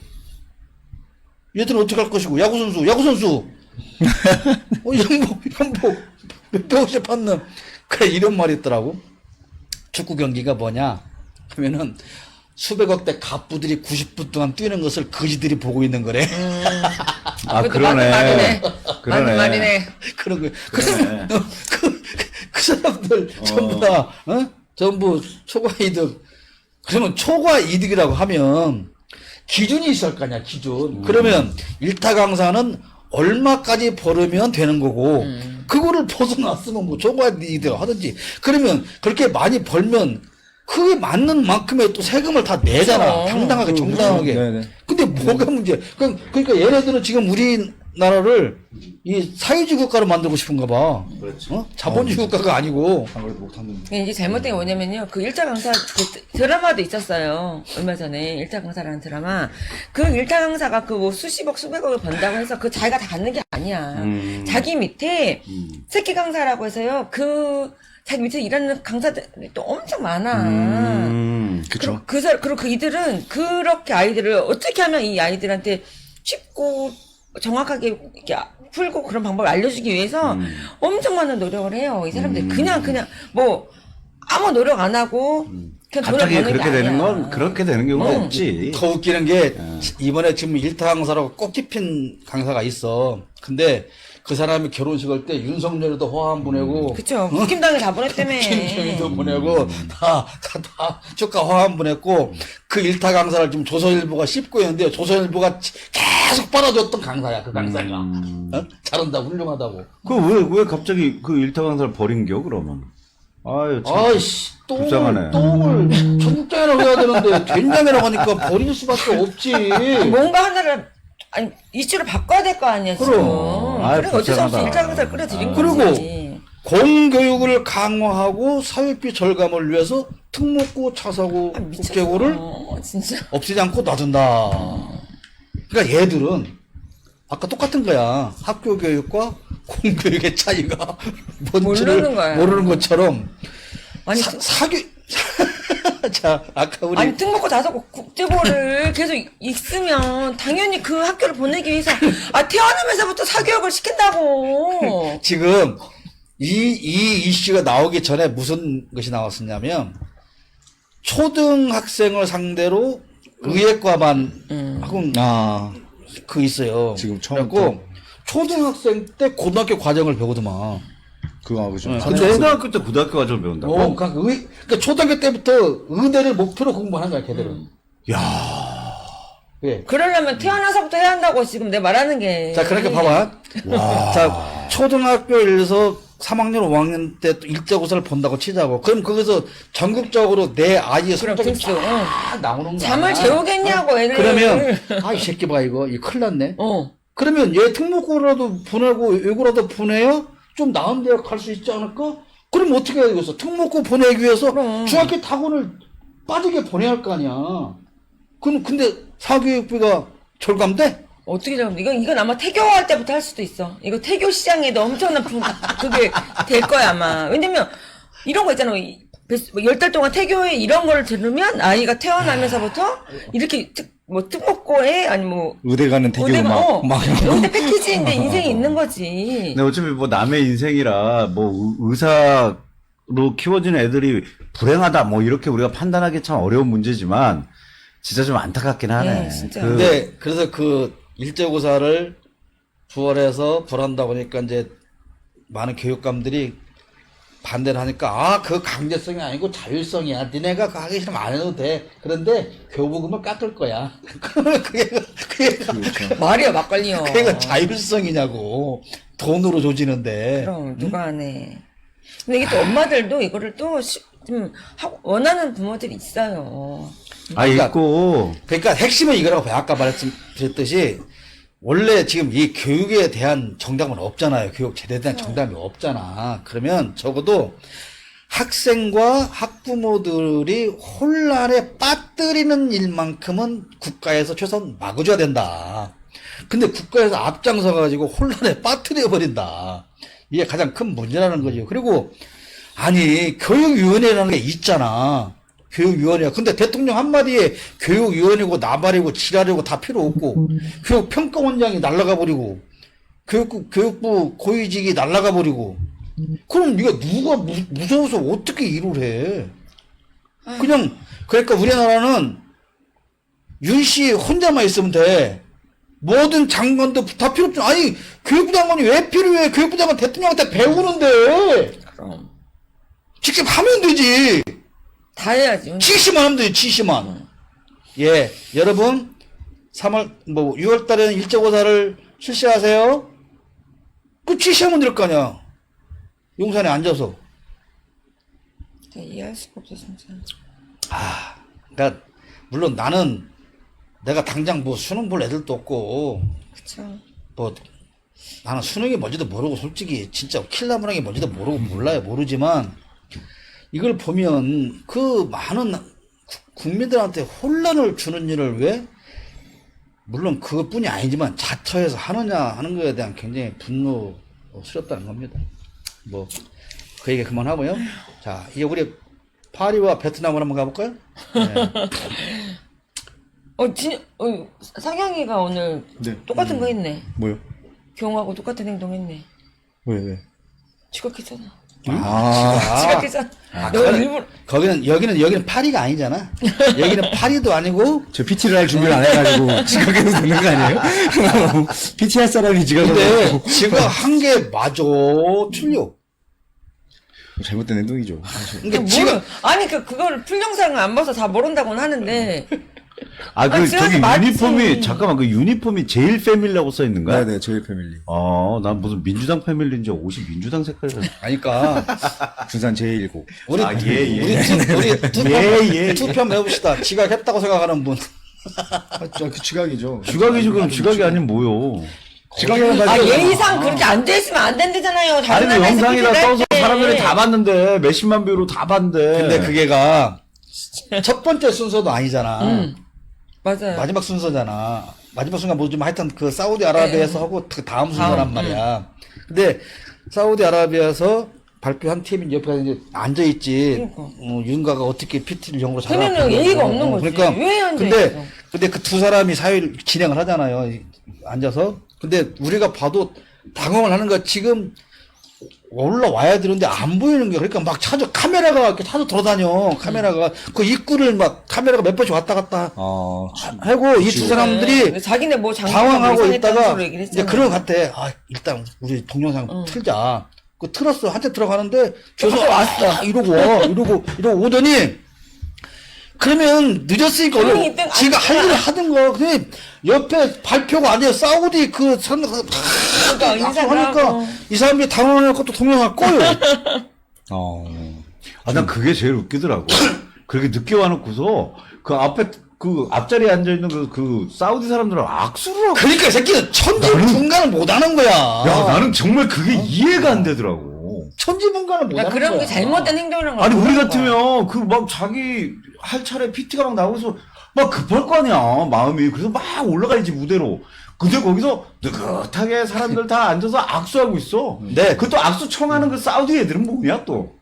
얘들은 어떻게 할 것이고, 야구선수. 연봉, 몇백억씩 받는. 그래, 이런 말이 있더라고. 축구 경기가 뭐냐 하면은, 수백억대 갑부들이 90분 동안 뛰는 것을 거지들이 보고 있는 거래. 아, 그것도 그러네. 맞는 말이네. 그러네. 맞는 말이네. 그런 거. 그 사람들 전부 다, 전부 초과 이득. 그러면 초과 이득이라고 하면 기준이 있을 거 아니야, 기준. 그러면 일타 강사는 얼마까지 벌으면 되는 거고, 그거를 벗어났으면 뭐 초과 이득 하든지. 그러면 그렇게 많이 벌면 그게 맞는 만큼의 또 세금을 다 내잖아. 그렇죠. 당당하게, 정당하게. 네네. 근데 뭐가 문제? 그러니까 얘네들은 지금 우리나라를 이 사회주의 국가로 만들고 싶은가 봐. 그렇죠. 자본주의 국가가 아니고. 아무래도 못하는. 이게 잘못된 게 뭐냐면요. 그 일타 강사 그 드라마도 있었어요. 얼마 전에 일타 강사라는 드라마. 그 일타 강사가 그 뭐 수십억 수백억을 번다고 해서 그 자기가 다 갖는 게 아니야. 자기 밑에 새끼 강사라고 해서요. 자기 밑에 일하는 강사들이 또 엄청 많아. 그쵸. 그리고 그 이들은 그렇게 아이들을 어떻게 하면 이 아이들한테 쉽고 정확하게 이렇게 풀고 그런 방법을 알려주기 위해서 엄청 많은 노력을 해요. 이 사람들이 그냥 뭐 아무 노력 안 하고 그냥 돈을 갑자기 버는 게 그렇게 되는 아니야. 건 그렇게 되는 경우가 없지. 더 웃기는 게 이번에 지금 일타 강사라고 꼭 집힌 강사가 있어. 근데 그 사람이 결혼식 할 때 윤석열도 호환 보내고. 그쵸. 국힘당에 다 보냈다며. 김정희도 보내고 다 축가 호환 보냈고 그 일타 강사를 지금 조선일보가 씹고 있는데 조선일보가 계속 빨아줬던 강사야 그 강사가. 잘한다 훌륭하다고. 왜 갑자기 그 일타 강사를 버린겨, 그러면? 아유, 참. 아이씨 불쌍하네. 똥을 청국장이라고 해야 되는데 된장이라고 하니까 버릴 수밖에 없지. 뭔가 하나를 아니 이슈를 바꿔야 될 거 아니야 지금. 그럼. 아이, 그래 어쩔 수 없이 불쌍하다. 일타 강사를 끌어들인 그리고 거지. 공교육을 강화하고 사회비 절감을 위해서 특목고 차사고 국제고를 진짜. 없애지 않고 놔둔다. 그러니까 얘들은 아까 똑같은 거야. 학교 교육과 공교육의 차이가 뭔지를 모르는 거야. 모르는 것처럼 아니, 사교 자 아까 우리 아니 특목고 다섯 국제고를 계속 있으면 당연히 그 학교를 보내기 위해서 태어나면서부터 사교육을 시킨다고. 지금 이 이슈가 나오기 전에 무슨 것이 나왔었냐면 초등학생을 상대로 의예과만 하고 그 있어요. 지금 처음부터? 그래갖고 초등학생 때 고등학교 과정을 배우더만. 그거 그죠. 네, 근데 초등학교 때 고등학교 과정을 배운다고? 그러니까 초등학교 때부터 의대를 목표로 공부하는 거야, 걔들은. 예. 그러려면 태어나서부터 해야 한다고 지금 내 말하는 게. 자, 그러니까 봐봐. 자, 초등학교 예를 들어서 3학년, 5학년 때 또 일제고사를 본다고 치자고. 그럼 거기서 전국적으로 내 아이의 그럼 성적이 됐어. 쫙 나오는 거야. 잠을 재우겠냐고 애를. 그러면, 이 새끼 봐, 이거 큰일 났네. 그러면 얘 특목고라도 보내고, 외고라도 보내야 좀 나은 대학 갈 수 있지 않을까? 그럼 어떻게 해야 되겠어? 특목고 보내기 위해서 그럼. 중학교 학원을 빠르게 보내야 할 거 아니야. 근데 사교육비가 절감돼? 어떻게 좀 이건 아마 태교할 때부터 할 수도 있어. 이거 태교 시장에도 엄청난 그게 될 거야 아마. 왜냐면 이런 거 있잖아. 뭐 10달 동안 태교에 이런 걸 들으면 아이가 태어나면서부터 이렇게 특목고에 아니 뭐 의대 가는 태교 막 의대 패키지인데 인생이 있는 거지. 근데 어차피 뭐 남의 인생이라 뭐 의사로 키워지는 애들이 불행하다 뭐 이렇게 우리가 판단하기 참 어려운 문제지만 진짜 좀 안타깝긴 하네. 네, 진짜. 근데 그래서 그 일제고사를 부활해서 불한다 보니까 이제 많은 교육감들이 반대를 하니까 그 강제성이 아니고 자율성이야. 니네가 하기 싫으면 안 해도 돼. 그런데 교부금을 깎을 거야. 그러면 그게 말이야 막걸리요. 그게 자율성이냐고. 돈으로 조지는데. 그럼 누가 안 해. 근데 이게 또 엄마들도 이거를 또 좀 원하는 부모들이 있어요. 있고. 그러니까 핵심은 이거라고 봐요. 아까 말씀드렸듯이 원래 지금 이 교육에 대한 정답은 없잖아요. 교육 제대에 대한 정답이 없잖아. 그러면 적어도 학생과 학부모들이 혼란에 빠뜨리는 일만큼은 국가에서 최소한 막아줘야 된다. 근데 국가에서 앞장서가지고 혼란에 빠뜨려 버린다. 이게 가장 큰 문제라는 거죠. 그리고 아니 교육위원회라는 게 있잖아. 교육위원회야. 근데 대통령 한마디에 교육위원회고 나발이고 지랄이고 다 필요 없고 교육평가원장이 날아가 버리고 교육부 고위직이 날아가 버리고 그럼 이거 누가 무서워서 어떻게 일을 해. 그냥 그러니까 우리나라는 윤씨 혼자만 있으면 돼. 모든 장관도 다 필요 없죠. 아니 교육부 장관이 왜 필요해. 교육부 장관 대통령한테 배우는데 그럼 직접 하면 되지. 다 해야지. 지시만 하면 돼요, 지시만. 예, 여러분, 6월 달에는 일제고사를 실시하세요. 그 지시하면 될 거 아니야. 용산에 앉아서. 이해할 수가 없어, 진짜. 그러니까, 물론 나는 내가 당장 뭐 수능 볼 애들도 없고, 그쵸. 뭐, 나는 수능이 뭔지도 모르고, 솔직히, 진짜 킬라무랑이 뭔지도 모르지만, 이걸 보면 그 많은 국민들한테 혼란을 주는 일을 왜 물론 그것뿐이 아니지만 자처해서 하느냐 하는 거에 대한 굉장히 분노스럽다는 겁니다. 뭐 그 얘기 그만하고요. 자 이제 우리 파리와 베트남으로 한번 가볼까요? 네. 상영이가 오늘 네. 똑같은 거 했네. 뭐요? 경호하고 똑같은 행동했네. 왜? 지각했잖아. 아, 지각했잖아. 너 그거는- 일부러 여기는 파리가 아니잖아. 여기는 파리도 아니고. 저 PT를 할 준비를 안 해가지고 지각해도 되는 거 아니에요? PT 할 사람이 지각을 근데 하고 지금 한 게 맞아. 틀려. 잘못된 행동이죠. 그러니까 지금 아니 그걸 풀영상을 안 봐서 다 모른다고는 하는데 저기 지각이 맞지. 유니폼이, 잠깐만, 그 유니폼이 제일 패밀리라고 써 있는 거야? 네네, 저희 패밀리. 난 무슨 민주당 패밀리인지 옷이 민주당 색깔이라. 아니까 군산 제1고. 우리 투표 한번 해봅시다. 지각했다고 생각하는 분. 그 지각이죠. 지각이지, 그럼 지각이 아니면 뭐요? 지각이라는 말이 예의상 그렇게 앉아있으면 안 된다잖아요. 다른 아니, 그 나라에서 영상이라 PT를 할 떠서 때. 사람들이 다 봤는데, 몇십만 뷰로 다 봤는데. 근데 그게가 첫 번째 순서도 아니잖아. 맞아요. 마지막 순서잖아. 마지막 순간 모르지만 하여튼 그 사우디아라비아에서 하고 그 다음 순간란 말이야. 근데 사우디아라비아에서 발표한 팀이 옆에 이제 앉아있지. 그러니까. 윤가가 어떻게 PT를 영어로 걔네는 잘하고. 예의가 없는 거지. 그러니까. 왜 앉아있어? 근데 그 두 사람이 사회를 진행을 하잖아요. 앉아서. 근데 우리가 봐도 당황을 하는 거야. 지금 올라와야 되는데 안 보이는 거야. 그러니까 막 카메라가 이렇게 찾아 돌아다녀. 카메라가. 그 입구를 막 카메라가 몇 번씩 왔다 갔다 하고 이 두 사람들이 네. 자기네 뭐 당황하고 있다가 얘기를 이제 했잖아. 그런 것 같아. 아, 일단 우리 동영상 틀자. 그 틀었어. 한참 들어가는데 저서 왔어. 이러고 오더니 그러면 늦었으니까 조용히 얼른 있든 지가 할 일을 하던 거. 근데 옆에 발표가 아니에요. 사우디 그 사람들 그러니까 인사를 하니까 하고. 이 사람들이 당황하니까 또 동영상 꺼요. 난 그게 제일 웃기더라고. 그렇게 늦게 와놓고서 그 앞에 그 앞자리에 앉아 있는 그 사우디 사람들은 악수를 하고. 그러니까 이 새끼는 천지분간을 못하는 거야. 야, 나는 정말 그게 이해가 안 되더라고. 천지분간을 못하는 그러니까 그런 거야. 게 잘못된 행동이라는 걸 아니, 우리 모르는 거야. 같으면 그 막 자기 할 차례 PT가 막 나오면서 막 급할 거 아니야, 마음이. 그래서 막 올라가야지, 무대로. 근데 거기서 느긋하게 사람들 다 앉아서 악수하고 있어. 네. 그또 악수 청하는 그 사우디 애들은 뭐냐, 또.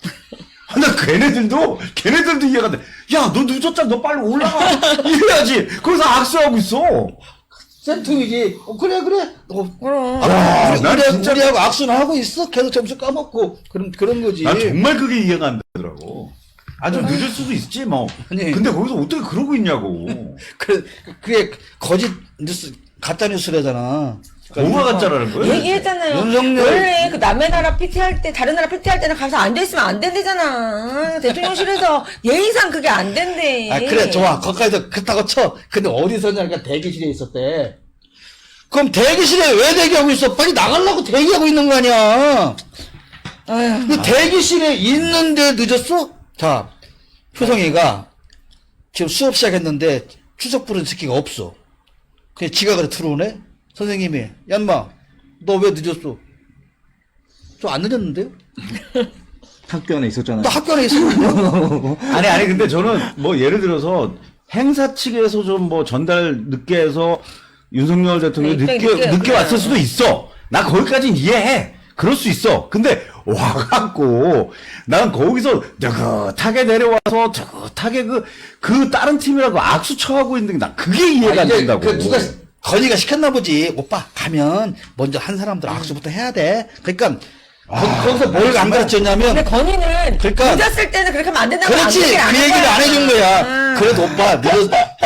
나 걔네들도 이해가 안 돼. 야, 너 늦었잖아. 너 빨리 올라가. 이래야지. 거기서 악수하고 있어. 센통이지. 그래. 그럼. 와, 난 진짜. 우리하고 악수는 하고 있어. 계속 점수 까먹고. 그런 거지. 난 정말 그게 이해가 안 되더라고. 좀 늦을 수도 있지, 뭐. 아니. 근데 거기서 어떻게 그러고 있냐고. 그게 거짓 뉴스, 가짜 뉴스라잖아. 뭐가 가짜라는 거야? 얘기했잖아요. 윤석열. 원래 그 남의 나라 PT 할 때, 다른 나라 PT 할 때는 가서 앉아있으면 안 된대잖아. 대통령실에서 예의상 그게 안 된대. 아, 그래, 좋아. 거기까지도 그렇다고 쳐. 근데 어디서 냐니까 대기실에 있었대. 그럼 대기실에 왜 대기하고 있어? 빨리 나가려고 대기하고 있는 거 아니야. 아휴. 그 대기실에 있는데 늦었어? 자, 효성이가 지금 수업 시작했는데 추석 부른 새끼가 없어. 그냥 지가 그래 들어오네? 선생님이, 얀마, 너 왜 늦었어? 저 안 늦었는데요? 학교 안에 있었잖아요. 나 학교 안에 있었는데? 아니, 근데 저는 뭐 예를 들어서 행사 측에서 좀 뭐 전달 늦게 해서 윤석열 대통령이 네, 늦게 왔을 수도 있어. 나 거기까지는 이해해. 그럴 수 있어. 근데 와갖고 난 거기서 느긋하게 내려와서 느긋하게 그 다른 팀이라고 악수 쳐하고 있는 게 나 그게 이해가 안 이제 된다고. 그 누가 건이가 시켰나 보지. 오빠 가면 먼저 한 사람들 악수부터 해야 돼. 그러니까 거기서 뭘 안 가르쳤냐면 근데 건이는 그러니까- 늦었을 때는 그렇게 하면 안 된다고 그렇지 그 얘기를 안 해준 거야. 그래도 오빠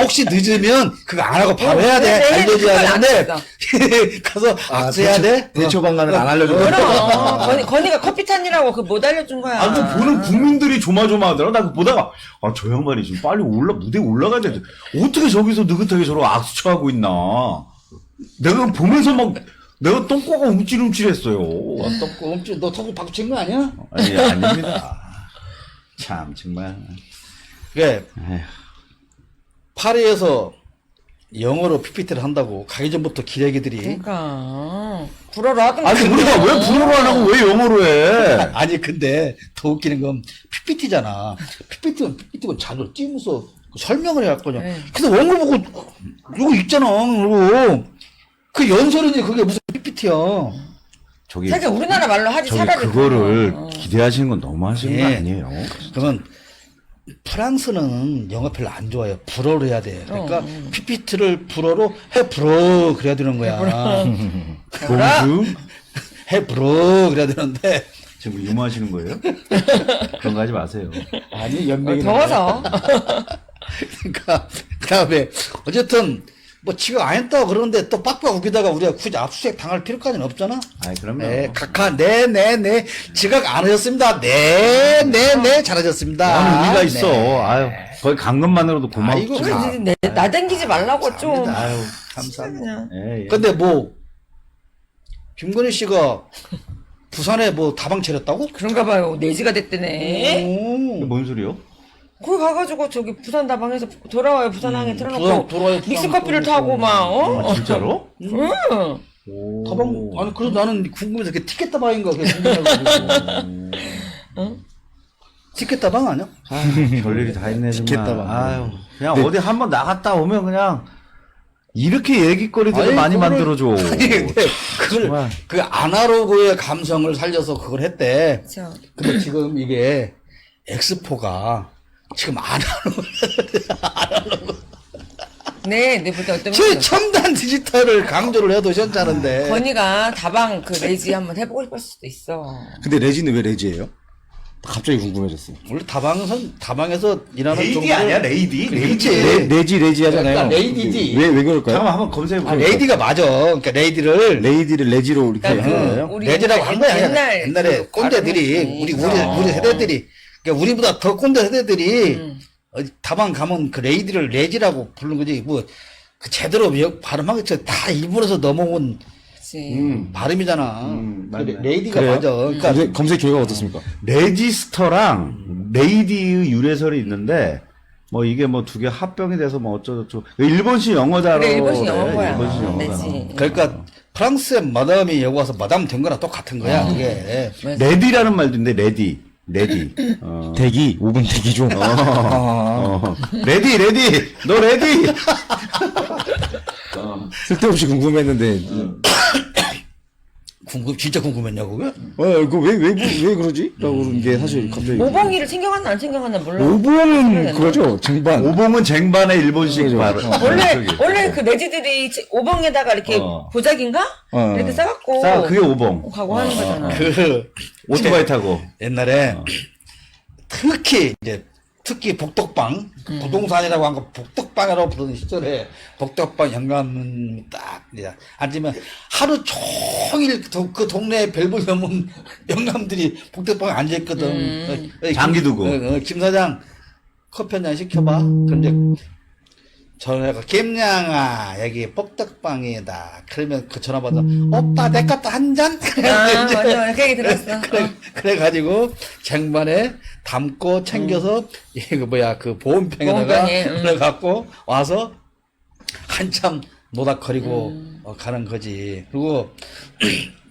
혹시 늦으면 그거 안 하고 바로 해야 돼. 네, 알려줘야 그걸 안 되는데 가서 악수해야 돼. 대처 방안을 안 알려줘. 그럼 건이가 커피 탄이라고 그 못 알려준 거야. 그 보는 국민들이 조마조마하더라. 나 그거 보다가 저 양반이 지금 빨리 무대에 올라가야 돼. 어떻게 저기서 느긋하게 저러고 악수 쳐하고 있나. 내가 보면서 막 내가 똥꼬가 움찔움찔했어요. 너 턱을 박친거 아니야? 아니, 아닙니다. 참, 정말. 그래 에휴. 파리에서 영어로 PPT를 한다고 가기 전부터 기레기들이 그러니까 불어로 하던가. 아니, 우리가 왜 불어로 안 하고 왜 영어로 해? 아니 근데 더 웃기는 건 PPT잖아. PPT는 자료 띄우면서 설명을 해야 할 거냐. 네. 그래서 원고 보고 이거 있잖아. 그리고 그 연설인지 그게 무슨 PPT야. 저기, 자기 우리나라 말로 하지 저기 차라리. 그거를 그거. 기대하시는 건 너무 하시는 거 예. 아니에요? 그러면 프랑스는 영어 별로 안 좋아해요. 불어로 해야 돼. 그러니까 PPT를 불어로 해 불어 그래야 되는 거야. 봉주? 해 불어 그래야 되는데 지금 유머하시는 거예요? 그런 거 하지 마세요. 아니 연맹이 더워서. 그러니까 그다음에 어쨌든 뭐 지가 안 했다고 그러는데 또 빡빡 우기다가 우리가 굳이 압수수색 당할 필요까지는 없잖아. 아이, 그럼요. 네, 각하 네 지각 안 하셨습니다. 네 잘하셨습니다. 나는 의미가 네. 있어. 아유, 거기 간 것만으로도 고맙지. 아이고, 그래, 나댕기지 말라고 좀. 아유, 감사합니다. 예, 예. 근데 뭐 김건희 씨가 부산에 뭐 다방 차렸다고? 그런가 봐요. 내지가 됐대네. 이게 오. 뭔 소리요? 거기 가가지고 저기 부산 다방에서 돌아와요. 부산항에 틀어놓고 돌아와요, 부산 믹스 커피를 틀어놓고. 타고 막 진짜로? 응. 오. 다방 아니 그래서 나는 궁금해서 그 티켓 다방인가 그게 궁금해가지고. 티켓 다방 아니야? 별일이 다 있네, 정말. 죽겠다, 막. 아유, 그냥 어디 한번 나갔다 오면 그냥 이렇게 얘기거리들을 아니, 많이 그거를- 만들어줘. 아니, 근데 그걸 정말. 그 아날로그의 감성을 살려서 그걸 했대. 그렇죠. 근데 지금 이게 엑스포가 지금 아날로그 네, 네, 볼때 어떤 최첨단 디지털을 강조를 해도 괜찮은데. 건이가 다방 그 레지 한번 해보고 싶을 수도 있어. 근데 레지는 왜 레지예요? 갑자기 궁금해졌어요. 원래 다방에서 일하는 레이디 종들- 아니야, 레이디? 그렇지. 레지 하잖아요. 그러니까 레이디지. 왜 그럴까요? 잠깐만 한번 검색해볼게요. 아, 레이디가 맞아. 그러니까 레이디를 레이디를 레지로 이렇게 그러니까 하는 그 거예요? 우리 레지라고 한 거야. 옛날에 옛날에 꼰대들이 발음했지. 우리 세대들이 그러니까 우리보다 더 꼰대 세대들이 다방 가면 그 레이디를 레지라고 부르는 거지. 뭐 그 제대로 발음하겠죠. 다 일본에서 넘어온 그치. 발음이잖아. 맞네. 레이디가 그래요? 맞아. 그러니까 검색 결과가 어떻습니까? 레지스터랑 레이디의 유래설이 있는데 뭐 이게 뭐 두 개 합병이 돼서 뭐 어쩌고저쩌고 일본식 영어자로 그래, 일본식 영어인 거야. 일본식 영어잖아. 레지. 그러니까 프랑스의 마담이 여기 와서 마담 된 거랑 똑같은 거야. 그게. 레디라는 말도 있는데 레디 대기 5분 대기 좀. 레디 너 레디 쓸데없이 궁금했는데. 진짜 궁금했냐고 그게? 왜 그러지? 라고 그런 게 사실 갑자기. 오봉이를 챙겨갔나 안 챙겨갔나 몰라. 오봉은 그거죠. 쟁반. 오봉은 쟁반의 일본식 그죠. 발음. 원래 그 레지들이 오봉에다가 이렇게 보자기인가? 이렇게 싸갖고 그게 오봉. 가고 하는 거잖아. 그 오토바이 타고. 옛날에 특히 복덕방 부동산이라고 한 거 복덕방이라고 부르는 시절에 복덕방 영감은 딱 이제 앉으면 하루 종일 그 동네 벨브 전문 영감들이 복덕방에 앉아있거든. 장기 두고. 김 사장 커피 한 잔 시켜봐. 그런데 전화가 김양아 여기 복덕방이다. 그러면 그 전화 받아 오빠 내 것도 한 잔. 맞아. 그 얘기 들었어. 그래가지고 쟁반에 담고 챙겨서 그 보온병에다가 보온병에, 그래갖고 와서 한참 노닥거리고 가는 거지. 그리고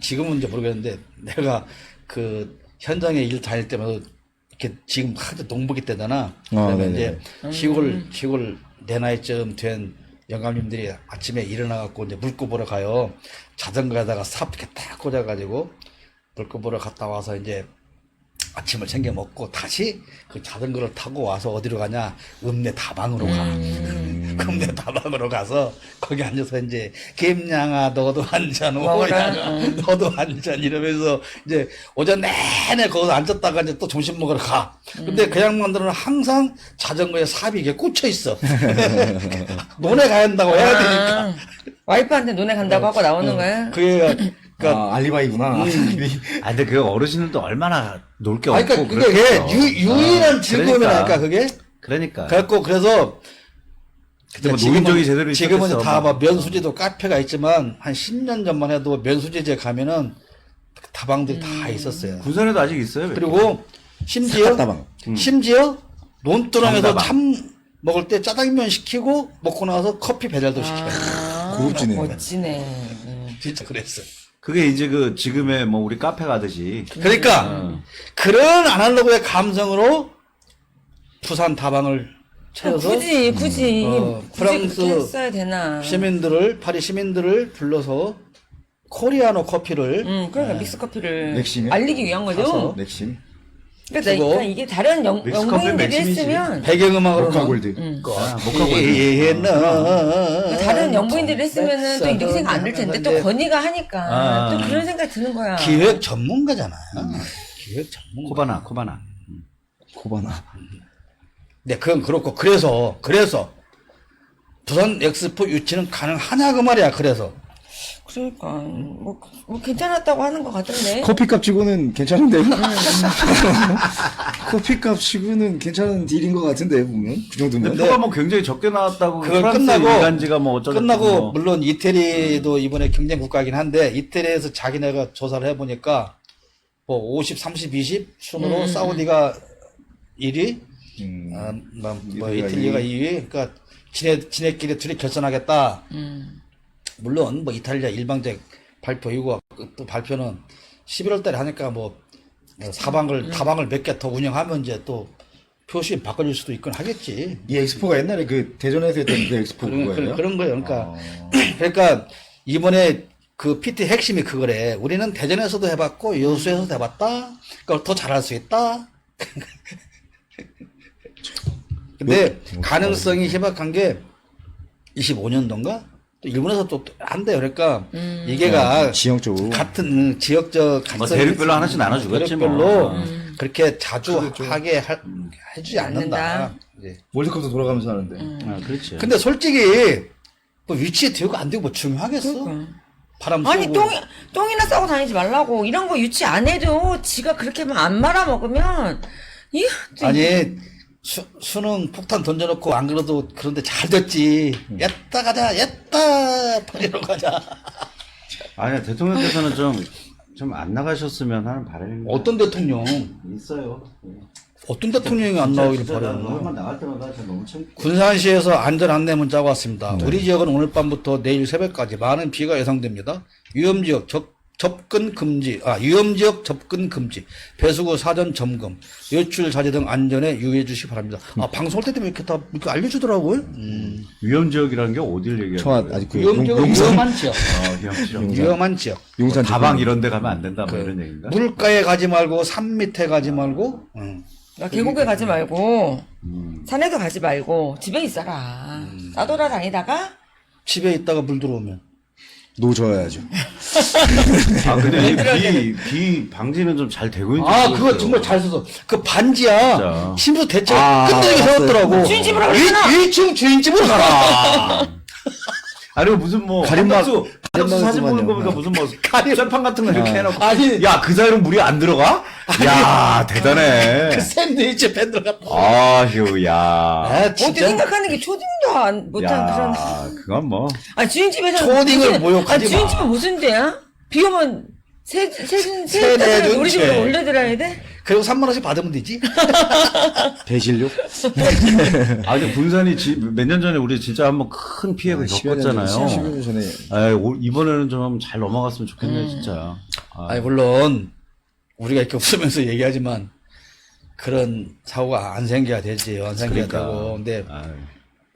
지금은 이제 모르겠는데 내가 그 현장에 일 다닐 때마다 이렇게 지금 하도 농부기 때잖아. 그러면 네네. 이제 시골 내 나이쯤 된 영감님들이 아침에 일어나갖고 이제 물고 보러 가요. 자전거에다가 삽 이렇게 딱 꽂아가지고 물고 보러 갔다 와서 이제 아침을 챙겨 먹고 다시 그 자전거를 타고 와서 어디로 가냐? 읍내 다방으로 가. 읍내 다방으로 가서 거기 앉아서 이제 김양아 너도 한 잔, 오양아 너도 한 잔 이러면서 이제 오전 내내 거기서 앉았다가 이제 또 점심 먹으러 가. 근데 그 양반들은 항상 자전거에 삽이 이게 꽂혀 있어. 논에 가야 한다고 해야 되니까. 와이프한테 논에 간다고 하고 나오는 거야? 그게 그러니까 알리바이구나. 근데 그 어르신들도 얼마나 놀 게 아니, 없고 그러니까 그게 그렇겠어. 유일한 즐거움이라니까 그게. 그러니까. 그래서 그때 뭐 노인정이 제대로 지금은 있었겠어. 다 막 면수지도 카페가 있지만 한 10년 전만 해도 면수지제 가면은 다방들이 다 있었어요. 부산에도 아직 있어요. 그리고 심지어 삿갓다방. 논두렁에서 장다방. 참 먹을 때 짜장면 시키고 먹고 나서 커피 배달도 시켜요. 고급지네. 멋지네. 진짜 그랬어. 그게 이제 그 지금의 뭐 우리 카페 가듯이 그러니까 그런 아날로그의 감성으로 부산 다방을 찾아서 굳이 프랑스 그렇게 했어야 되나? 파리 시민들을 불러서 코리아노 커피를 그러니까 믹스 커피를 맥심이요? 알리기 위한 거죠. 맥심. 그러니까 그거 이게 다른 믹스 커피 영국인들이 맥심이지. 했으면 배경음악으로 모카골드. 다른 영부인들이 했으면은 또 이렇게 생각 안 들 텐데 또 건이가 하니까 또 그런 생각이 드는 거야. 기획 전문가잖아요. 기획 전문가. 코바나. 코바나. 네, 그건 그렇고 그래서 부산 엑스포 유치는 가능하냐 그 말이야. 그래서 그러니까 뭐 괜찮았다고 하는 것 같은데. 커피값 치고는 괜찮은데요? 커피값 치고는 괜찮은 딜인 것 같은데 보면 그 정도면. 표가 뭐 굉장히 적게 나왔다고. 그걸 프랑스 끝나고 일간지가 뭐 어쩌고 끝나고 물론 이태리도 이번에 경쟁 국가이긴 한데 이태리에서 자기네가 조사를 해보니까 뭐 50, 30, 20 순으로 사우디가 1위, 뭐 이탈리아가 2위. 그러니까 지네끼리 둘이 결선하겠다. 물론 뭐 이탈리아 일방적 발표이고 또 발표는 11월 달에 하니까 뭐 다방을 몇 개 더 운영하면 이제 또 표시 바꿔줄 수도 있건 하겠지. 이 엑스포가 옛날에 그 대전에서 했던 그 엑스포 그런, 그거예요? 그런 거예요. 그러니까, 그러니까 이번에 그 PT 핵심이 그거래. 우리는 대전에서도 해봤고 여수에서도 해봤다. 그러니까 더 잘할 수 있다. 근데 가능성이 희박한 게 25년도인가? 또 일본에서 또 한대요. 그러니까 이게가 지형적으로. 같은 지역적 뭐 가능성이 대륙별로 하나씩 나눠주겠지 뭐. 대륙별로 그렇게 자주 하게 해주지 않는다. 않는다. 이제. 월드컵도 돌아가면서 하는데. 아, 그렇지. 근데 솔직히 뭐 위치에 되고 안 되고 뭐 중요하겠어? 바람 아니 쐬고. 똥이나 싸고 다니지 말라고. 이런 거 유치 안 해도 지가 그렇게만 안 말아 먹으면 아니 수능 폭탄 던져놓고 안 그래도 그런데 잘 됐지. 옛다 가자, 옛다 버리러 가자. 아니야, 대통령께서는 좀 안 나가셨으면 하는 바람이 어떤 대통령, 있어요. 어떤 대통령이 안 나오기를 바라는 한번 거야? 나갈 때마다 제가 너무 참고. 군산시에서 안전 안내 문자가 왔습니다. 우리 지역은 오늘 밤부터 내일 새벽까지 많은 비가 예상됩니다. 위험지역 접근 금지, 위험지역 접근 금지, 배수구 사전 점검, 외출 자제 등 안전에 유의해 주시기 바랍니다. 방송할 때 되면 이렇게 다 이렇게 알려주더라고요. 위험 지역이라는 게 어디를 얘기하는 청와 거예요? 아직 그 위험지역은 위험한 지역. 위험 지역. 위험한 지역. 용산 다방 이런 데 가면 안 된다 뭐 이런 얘기인가? 물가에 가지 말고 산 밑에 가지 말고. 나 계곡에 가지 말고 산에도 가지 말고 집에 있어라. 싸돌아다니다가 집에 있다가 물 들어오면. 노져야죠. 아 근데 비 방지는 좀 잘 되고 있는 그거 정말 잘 써서. 그 반지야. 진짜. 심수 대책 아, 끝내게 봤어요. 세웠더라고. 주인집으로 가잖아. 1층 주인집으로 가라. 아니 무슨 뭐 한덕수 사진 보는 거 보니까 무슨 뭐 쇠판 같은 거 이렇게 해놓고 아니. 야 그 사이로 물이 안 들어가? 야 대단해. 그 샌드위치 팬 들어갔다. 아휴 야. 어떻게 생각하는 게 초딩도 못한 그런. 그건 뭐. 아니 주인집에서 초딩을 모욕하지 마. 주인집은 무슨 데야? 비 오면 세내준 세내준 우리 집으로 죄. 올려드려야 돼? 그리고 3만 원씩 받으면 되지. 배실력? 아 근데 군산이 몇 년 전에 우리 진짜 한번 큰 피해를 10여 년 겪었잖아요. 10여 년 전에. 이번에는 좀 잘 넘어갔으면 좋겠네 진짜. 아니 물론 우리가 이렇게 웃으면서 얘기하지만 그런 사고가 안 생겨야 되지. 안 생겨야 그러니까. 되고. 근데 아유.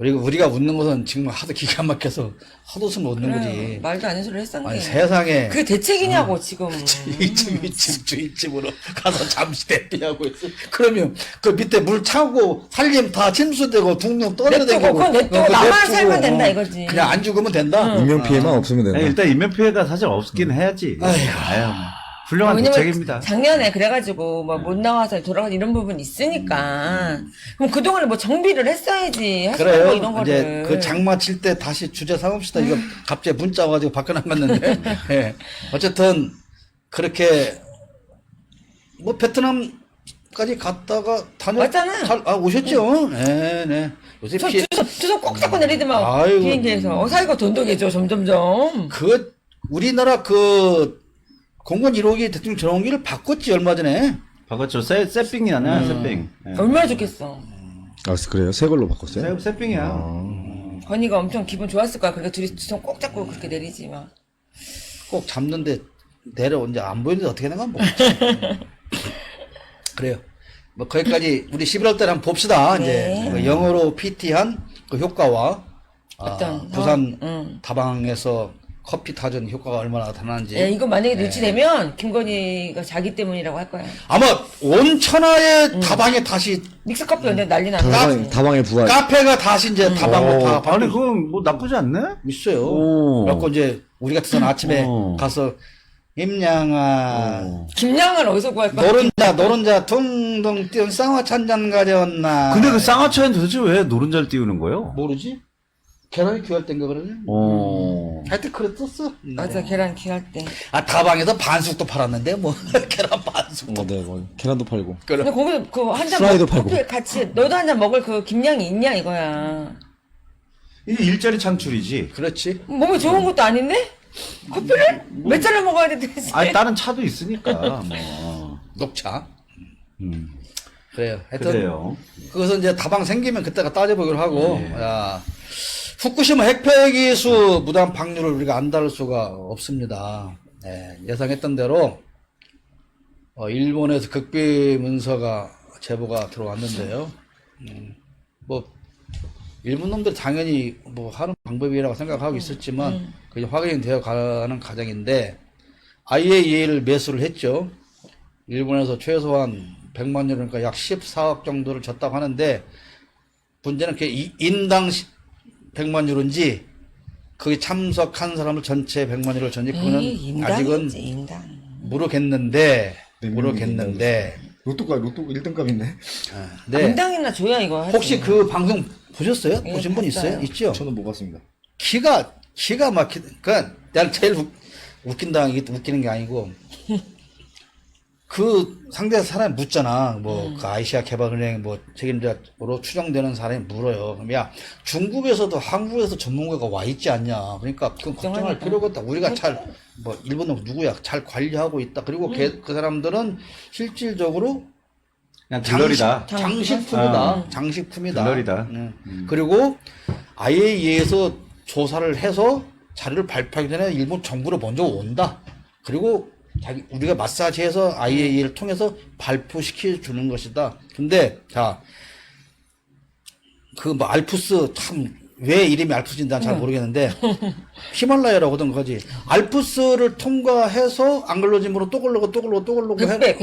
우리가 웃는 것은 정말 하도 기가 막혀서 하도 웃으면 웃는 그래요. 거지. 말도 안 되는 소리 했던 아니 게. 세상에 그게 대책이냐고 지금. 2층 주인집으로 가서 잠시 대피하고 있어. 그러면 그 밑에 물 차고 살림 다 침수되고 둥둥 떠내려다니고. 그건 냅두고 나만 살면 된다 이거지. 그냥 안 죽으면 된다. 인명피해만 없으면 된다. 아니, 일단 인명피해가 사실 없긴 해야지. 아유, 훌륭한 왜냐면 대책입니다. 작년에 그래가지고 뭐 못 나와서 돌아가는 이런 부분이 있으니까 그럼 그동안에 뭐 정비를 했어야지 하시고 그래요. 이런 이제 거를 그 장마 칠 때 다시 주제 삼읍시다. 이거 갑자기 문자 와가지고 바꿔나갔는데. 예. 어쨌든 그렇게 뭐 베트남까지 갔다가 왔잖아. 오셨죠? 네. 요새 피해. 주소 꼭 잡고 내리더만 아이고. 비행기에서 사이가 돈독해져 점점점. 우리나라 그 공군 1호기 대통령 전용기를 바꿨지 얼마 전에. 바꿨죠. 새삥이 아니야, 새삥. 얼마나 좋겠어. 아, 그래요? 새 걸로 바꿨어요? 새삥이야. 건이가 엄청 기분 좋았을 거야. 그러니까 둘이 주소 꼭 잡고 그렇게 내리지 막. 꼭 잡는데 이제 안 보이는데 어떻게 나가 뭐. 그래요. 뭐 거기까지 우리 11월 달에 한번 봅시다. 네. 이제 그 영어로 PT한 그 효과와 어떤 부산 다방에서 커피 타전 효과가 얼마나 나타나는지. 예, 이거 만약에 유치되면 김건희가 자기 때문이라고 할 거야. 아마 온 천하의 다방에 다시 믹스커피 언제 난리 났다. 다방의 부활. 카페가 다시 이제 다방으로 다 아니, 바뀌고 그건 뭐 나쁘지 않네? 있어요. 오. 그래갖고 이제 우리 같은 사람 아침에 가서 임양아 김양을 어디서 구할 거야? 노른자 둥둥 띄운 쌍화차 한잔 가져왔나. 근데 그 쌍화차는 도대체 왜 노른자를 띄우는 거예요? 모르지? 계란이 귀할 땐가 그러네. 하여튼 그랬었어. 맞아, 계란 귀할 때. 다방에서 반숙도 팔았는데 뭐 계란 반숙도. 네, 뭐 계란도 팔고. 근데 거기서 그 한 잔 프라이도 팔고. 커피 같이 너도 한 잔 먹을 그 김양이 있냐 이거야. 이게 일자리 창출이지. 그렇지. 몸에 좋은 것도 아닌데? 커피를 몇 잔을 먹어야 돼 대체? 아니, 다른 차도 있으니까. 뭐. 녹차. 그래요. 하여튼 그래요. 그것은 이제 다방 생기면 그때가 따져보기로 하고. 야, 후쿠시마 핵폐기수 무단 방류를 우리가 안다를 수가 없습니다. 네, 예상했던 대로 일본에서 극비 문서가 제보가 들어왔는데요. 뭐 일본 놈들 당연히 뭐 하는 방법이라고 생각하고 있었지만 그게 확인이 되어 가는 과정인데 IAEA를 매수를 했죠. 일본에서 최소한 100만 유로, 그러니까 약 14억 정도를 줬다고 하는데 문제는 그게 인당 100만 유로인지 거기 참석한 사람을 전체 100만 유로를 줬는지 그거는 아직은 인당. 모르겠는데 네, 로또가 로또 1등급인데. 네. 인당이나 줘야 이거 하지. 혹시 그 방송 보셨어요? 예, 보신 분 있어요? 봤어요. 있죠? 저는 못 봤습니다. 기가 막히, 그니까, 내가 제일 웃긴다, 이게 웃기는 게 아니고, 그 상대 사람이 묻잖아. 뭐, 그 아시아 개발은행 뭐 책임자로 추정되는 사람이 물어요. 그럼 야, 중국에서도 한국에서 전문가가 와 있지 않냐. 그러니까 그건 걱정할 필요가 없다. 우리가 뭐, 일본 놈 누구야? 잘 관리하고 있다. 그리고 그 사람들은 실질적으로 그냥 들러리다. 장식품이다. 장식품이다. 들러리다. 그리고 IAEA에서 조사를 해서 자료를 발표하기 전에 일본 정부로 먼저 온다. 그리고 우리가 마사지해서 IAEA를 통해서 발표시켜 주는 것이다. 근데 자, 그 뭐 알프스 참 왜 이름이 알프스인지 난 잘 모르겠는데 히말라야라고 하던 거지. 알프스를 통과해서 안 걸러짐으로 또 걸르고 하는데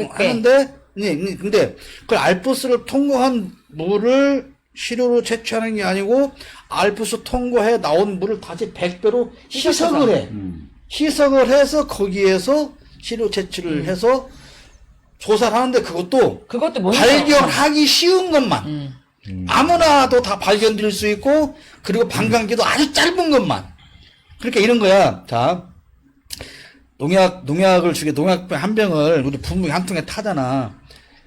근데 그 알프스를 통과한 물을 시료로 채취하는 게 아니고 알프스 통과해 나온 물을 다시 100배로 희석을 해. 희석을 해서 거기에서 시료 채취를 해서 조사를 하는데 그것도 발견하기 쉬운 것만 아무나도 다 발견될 수 있고 그리고 반감기도 아주 짧은 것만 그러니까 이런 거야. 자, 농약을 주게 농약 한 병을 우리 분무기 한 통에 타잖아.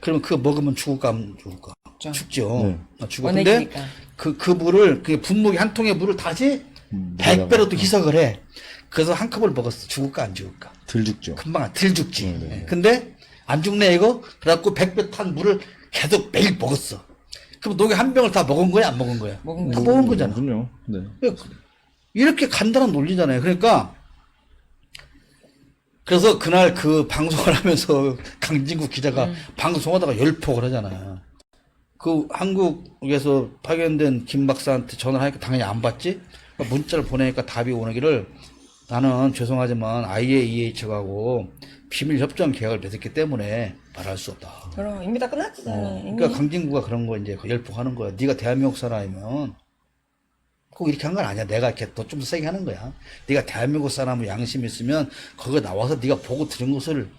그러면 그거 먹으면 죽을까 안 죽을까? 죽죠. 죽어. 근데 그 물을 그 분무기 한 통의 물을 다시 100배로 또 희석을 해. 그래서 한 컵을 먹었어. 죽을까 안 죽을까? 들 죽죠. 금방 들 죽지. 근데 안 죽네 이거. 그래갖고 100배 탄 물을 계속 매일 먹었어. 그럼 농약 한 병을 다 먹은 거야 안 먹은 거야? 다 먹은 거잖아. 그럼요. 네. 이렇게 간단한 논리잖아요. 그러니까 그래서 그날 그 방송을 하면서 강진구 기자가 방송하다가 열폭을 하잖아요. 그 한국에서 파견된 김 박사한테 전화를 하니까 당연히 안 받지? 문자를 보내니까 답이 오기를 나는 죄송하지만 IAEA 측하고 비밀 협정 계약을 맺었기 때문에 말할 수 없다. 그럼 이미 다 끝났잖아. 그러니까 강진구가 그런 거 이제 열폭하는 거야. 네가 대한민국 사람이면 꼭 이렇게 한 건 아니야. 내가 이렇게 더 좀 세게 하는 거야. 네가 대한민국 사람은 양심 있으면 거기 나와서 네가 보고 들은 것을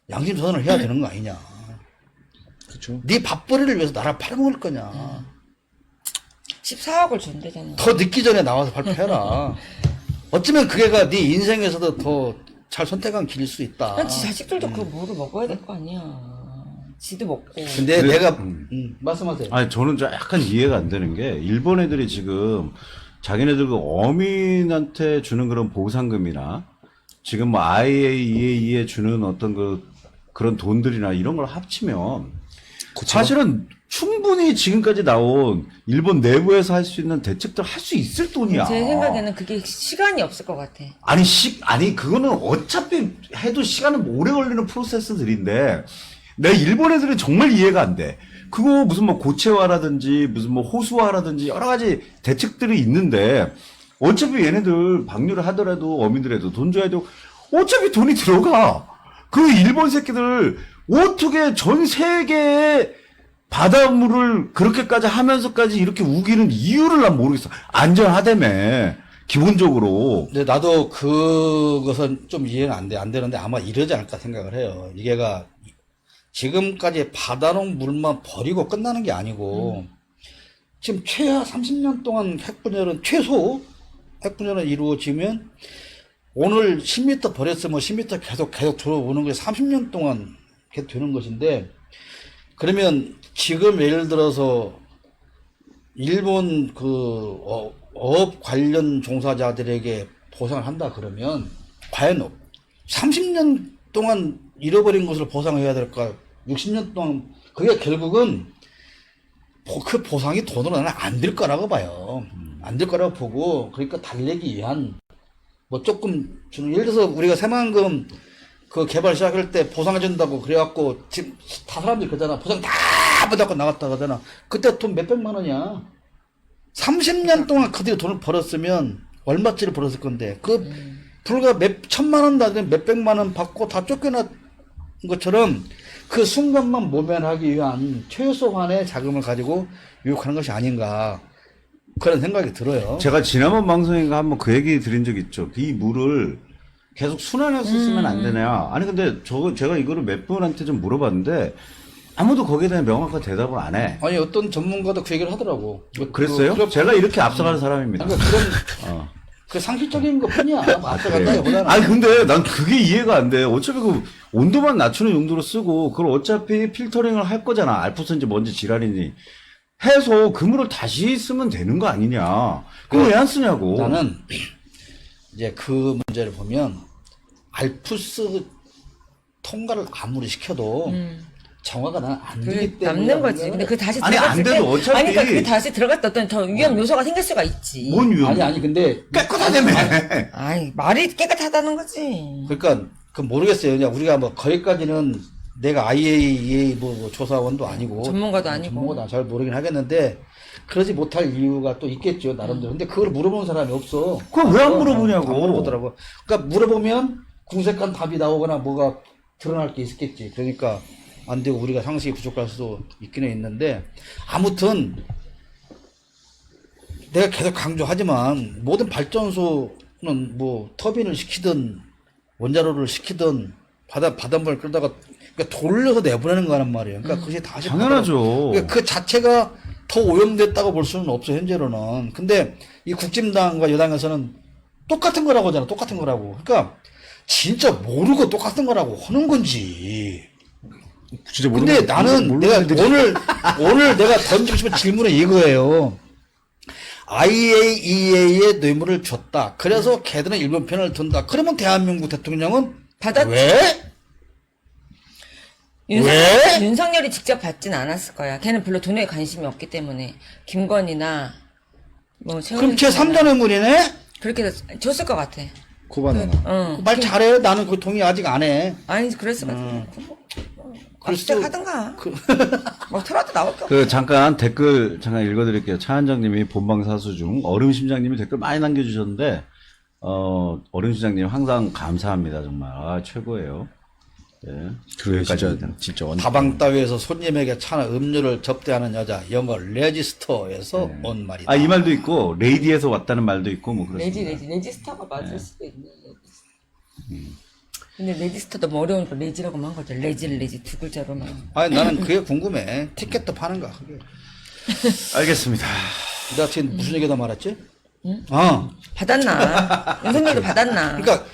양심 선언을 해야 되는 거 아니냐. 그렇죠. 네 밥벌이를 위해서 나라 팔아먹을 거냐. 14억을 준대잖아. 더 늦기 전에 나와서 발표해라. 어쩌면 그게가 네 인생에서도 더 잘 선택한 길일 수 있다. 지 자식들도 그 물을 먹어야 될 거 아니야. 지도 먹고. 근데 내가 말씀하세요. 아니 저는 좀 약간 이해가 안 되는 게 일본 애들이 지금 자기네들 그 어민한테 주는 그런 보상금이나 지금 뭐 IAEA에 주는 어떤 그런 돈들이나 이런 걸 합치면 사실은 충분히 지금까지 나온 일본 내부에서 할 수 있는 대책들 할 수 있을 돈이야. 제 생각에는 그게 시간이 없을 것 같아. 아니 그거는 어차피 해도 시간은 오래 걸리는 프로세스들인데 내 일본 애들은 정말 이해가 안 돼. 그거 무슨 뭐 고체화라든지 무슨 뭐 호수화라든지 여러 가지 대책들이 있는데 어차피 얘네들 방류를 하더라도 어민들에도 돈 줘야 되고 어차피 돈이 들어가. 그 일본 새끼들 어떻게 전 세계에 바닷물을 그렇게까지 하면서까지 이렇게 우기는 이유를 난 모르겠어. 안전하다며 기본적으로. 근데 나도 그것은 좀 이해가 안 되는데 아마 이러지 않을까 생각을 해요. 이게가 지금까지 바다롱 물만 버리고 끝나는 게 아니고 지금 최하 30년 동안 최소 핵분열은 이루어지면 오늘 10m 버렸으면 10m 계속 들어오는 게 30년 동안 계속 되는 것인데 그러면 지금 예를 들어서 일본 어업 관련 종사자들에게 보상을 한다 그러면 과연 30년 동안 잃어버린 것을 보상해야 될까? 60년 동안 그게 결국은 그 보상이 돈으로 나는 안 될 거라고 봐요. 안 될 거라고 보고 그러니까 달래기 위한 뭐 조금 주는 예를 들어서 우리가 새만금 그 개발 시작할 때 보상해준다고 그래갖고 지금 다 사람들이 그러잖아. 보상 다 받았고 나갔다 가잖아. 그때 돈 몇백만 원이야. 30년 동안 그들이 돈을 벌었으면 얼마짜리 벌었을 건데 그 불과 몇 천만 원 나중에 몇백만 원 받고 다 쫓겨난 것처럼 그 순간만 모면하기 위한 최소한의 자금을 가지고 유혹하는 것이 아닌가 그런 생각이 들어요. 제가 지난번 방송인가 한번 그 얘기 드린 적 있죠. 이 물을 계속 순환해서 쓰면 안 되냐. 아니 근데 제가 이거를 몇 분한테 좀 물어봤는데 아무도 거기에 대한 명확한 대답을 안 해. 아니 어떤 전문가도 그 얘기를 하더라고. 그랬어요? 제가 이렇게 앞서가는 사람입니다. 그러니까 그런 그 상식적인 것 뿐이야. 앞서간다기보다는. 아니 근데 난 그게 이해가 안 돼. 어차피 그 온도만 낮추는 용도로 쓰고 그걸 어차피 필터링을 할 거잖아. 알프스인지 뭔지 지랄이니 해서 그 물을 다시 쓰면 되는 거 아니냐. 그걸 왜 안 쓰냐고. 나는 이제 그 문제를 보면 알프스 통과를 아무리 시켜도 정화가 나는 안 그게 되기 때문에 남는 거지. 근데 그 다시 아니, 안 들어갔을 때, 돼도 어차피- 아니 그러니까 그 다시 들어갔다 어떤 더 위험 요소가 생길 수가 있지. 뭔 위험? 아니 근데 깨끗하다며. 아이 말이 깨끗하다는 거지. 그러니까 그 모르겠어요. 그냥 우리가 뭐 거기까지는 내가 IAEA 뭐 조사원도 아니고 전문가도 아니고. 전문가도 잘 모르긴 하겠는데 그러지 못할 이유가 또 있겠죠 나름대로. 근데 그걸 물어보는 사람이 없어. 그걸 왜 안 물어보냐고. 안 물어보더라고. 그러니까 물어보면 궁색한 답이 나오거나 뭐가 드러날 게 있겠지. 그러니까 안 되고 우리가 상식이 부족할 수도 있기는 있는데 아무튼 내가 계속 강조하지만 모든 발전소는 뭐 터빈을 시키든 원자로를 시키든 바닷물을 끌다가 그러니까 돌려서 내보내는 거란 말이에요. 그러니까 그것이 다시 당연하죠. 그러니까 그 자체가 더 오염됐다고 볼 수는 없어 현재로는. 근데 이 국진당과 여당에서는 똑같은 거라고 하잖아. 똑같은 거라고. 그러니까 진짜 모르고 똑같은 거라고 하는 건지. 진짜 근데 나는 내가 오늘 내가 던지고 싶은 질문은 이거예요. IAEA에 뇌물을 줬다. 그래서 걔들은 일본 편을 든다. 그러면 대한민국 대통령은 왜? 왜? 윤석열이 직접 받진 않았을 거야. 걔는 별로 돈에 관심이 없기 때문에 김건희나 뭐 그럼 제 3자 뇌물이네? 그렇게 줬을 것 같아. 코바나나. 응. 말 잘해. 나는 그 동의 아직 안 해. 아니 그랬을 것 같아. 그럴 진짜 수도- 하든가. 뭐 털어도 나올 거. 그 잠깐 댓글 잠깐 읽어드릴게요. 차한정님이 본방사수 중 얼음심장님이 댓글 많이 남겨주셨는데 얼음심장님 항상 감사합니다 정말 최고예요. 네. 그래요, 여기까지 진짜 완전. 다방 따위에서 손님에게 차나 음료를 접대하는 여자, 영어 레지스터에서 온 말이다. 이 말도 있고 레이디에서 왔다는 말도 있고 뭐 그렇습니다. 레지스터가 맞을 수도 있네. 근데 레지스터도 뭐 어려우니까 레지라고만 한 거죠. 레지 두 글자로만. 아니 나는 그게 궁금해. 티켓도 파는가 그게. 알겠습니다. 내가 지금 무슨 얘기다 말했지? 응? 받았나? 윤석열도 받았나? 그러니까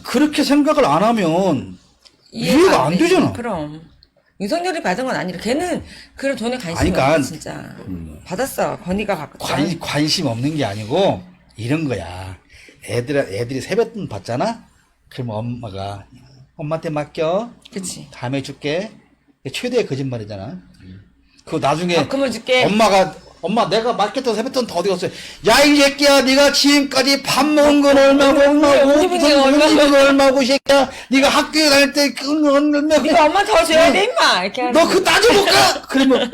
그렇게 생각을 안 하면 이해가 안 되잖아. 그럼 윤석열이 받은 건 아니라 걔는 그런 돈에 관심이 그러니까 없어 진짜. 받았어. 건의가 받고. 관심 없는 게 아니고 이런 거야. 애들이 세뱃돈 받잖아. 그러면 엄마한테 맡겨. 그치. 다음에 줄게. 최대의 거짓말이잖아. 그거 나중에 그러면 줄게. 엄마 내가 맡겼던 세뱃돈 다 어디 갔어요? 야 이 새끼야 네가 지금까지 밥 먹은 건 얼마고 우리 분이 얼마고. 건 얼마고 이 새끼야 네가 학교에 다닐 때 그건 얼마고 네가 엄마 더 줘야 돼 임마. 이렇게 하는 너 그거 따져볼까? 그러면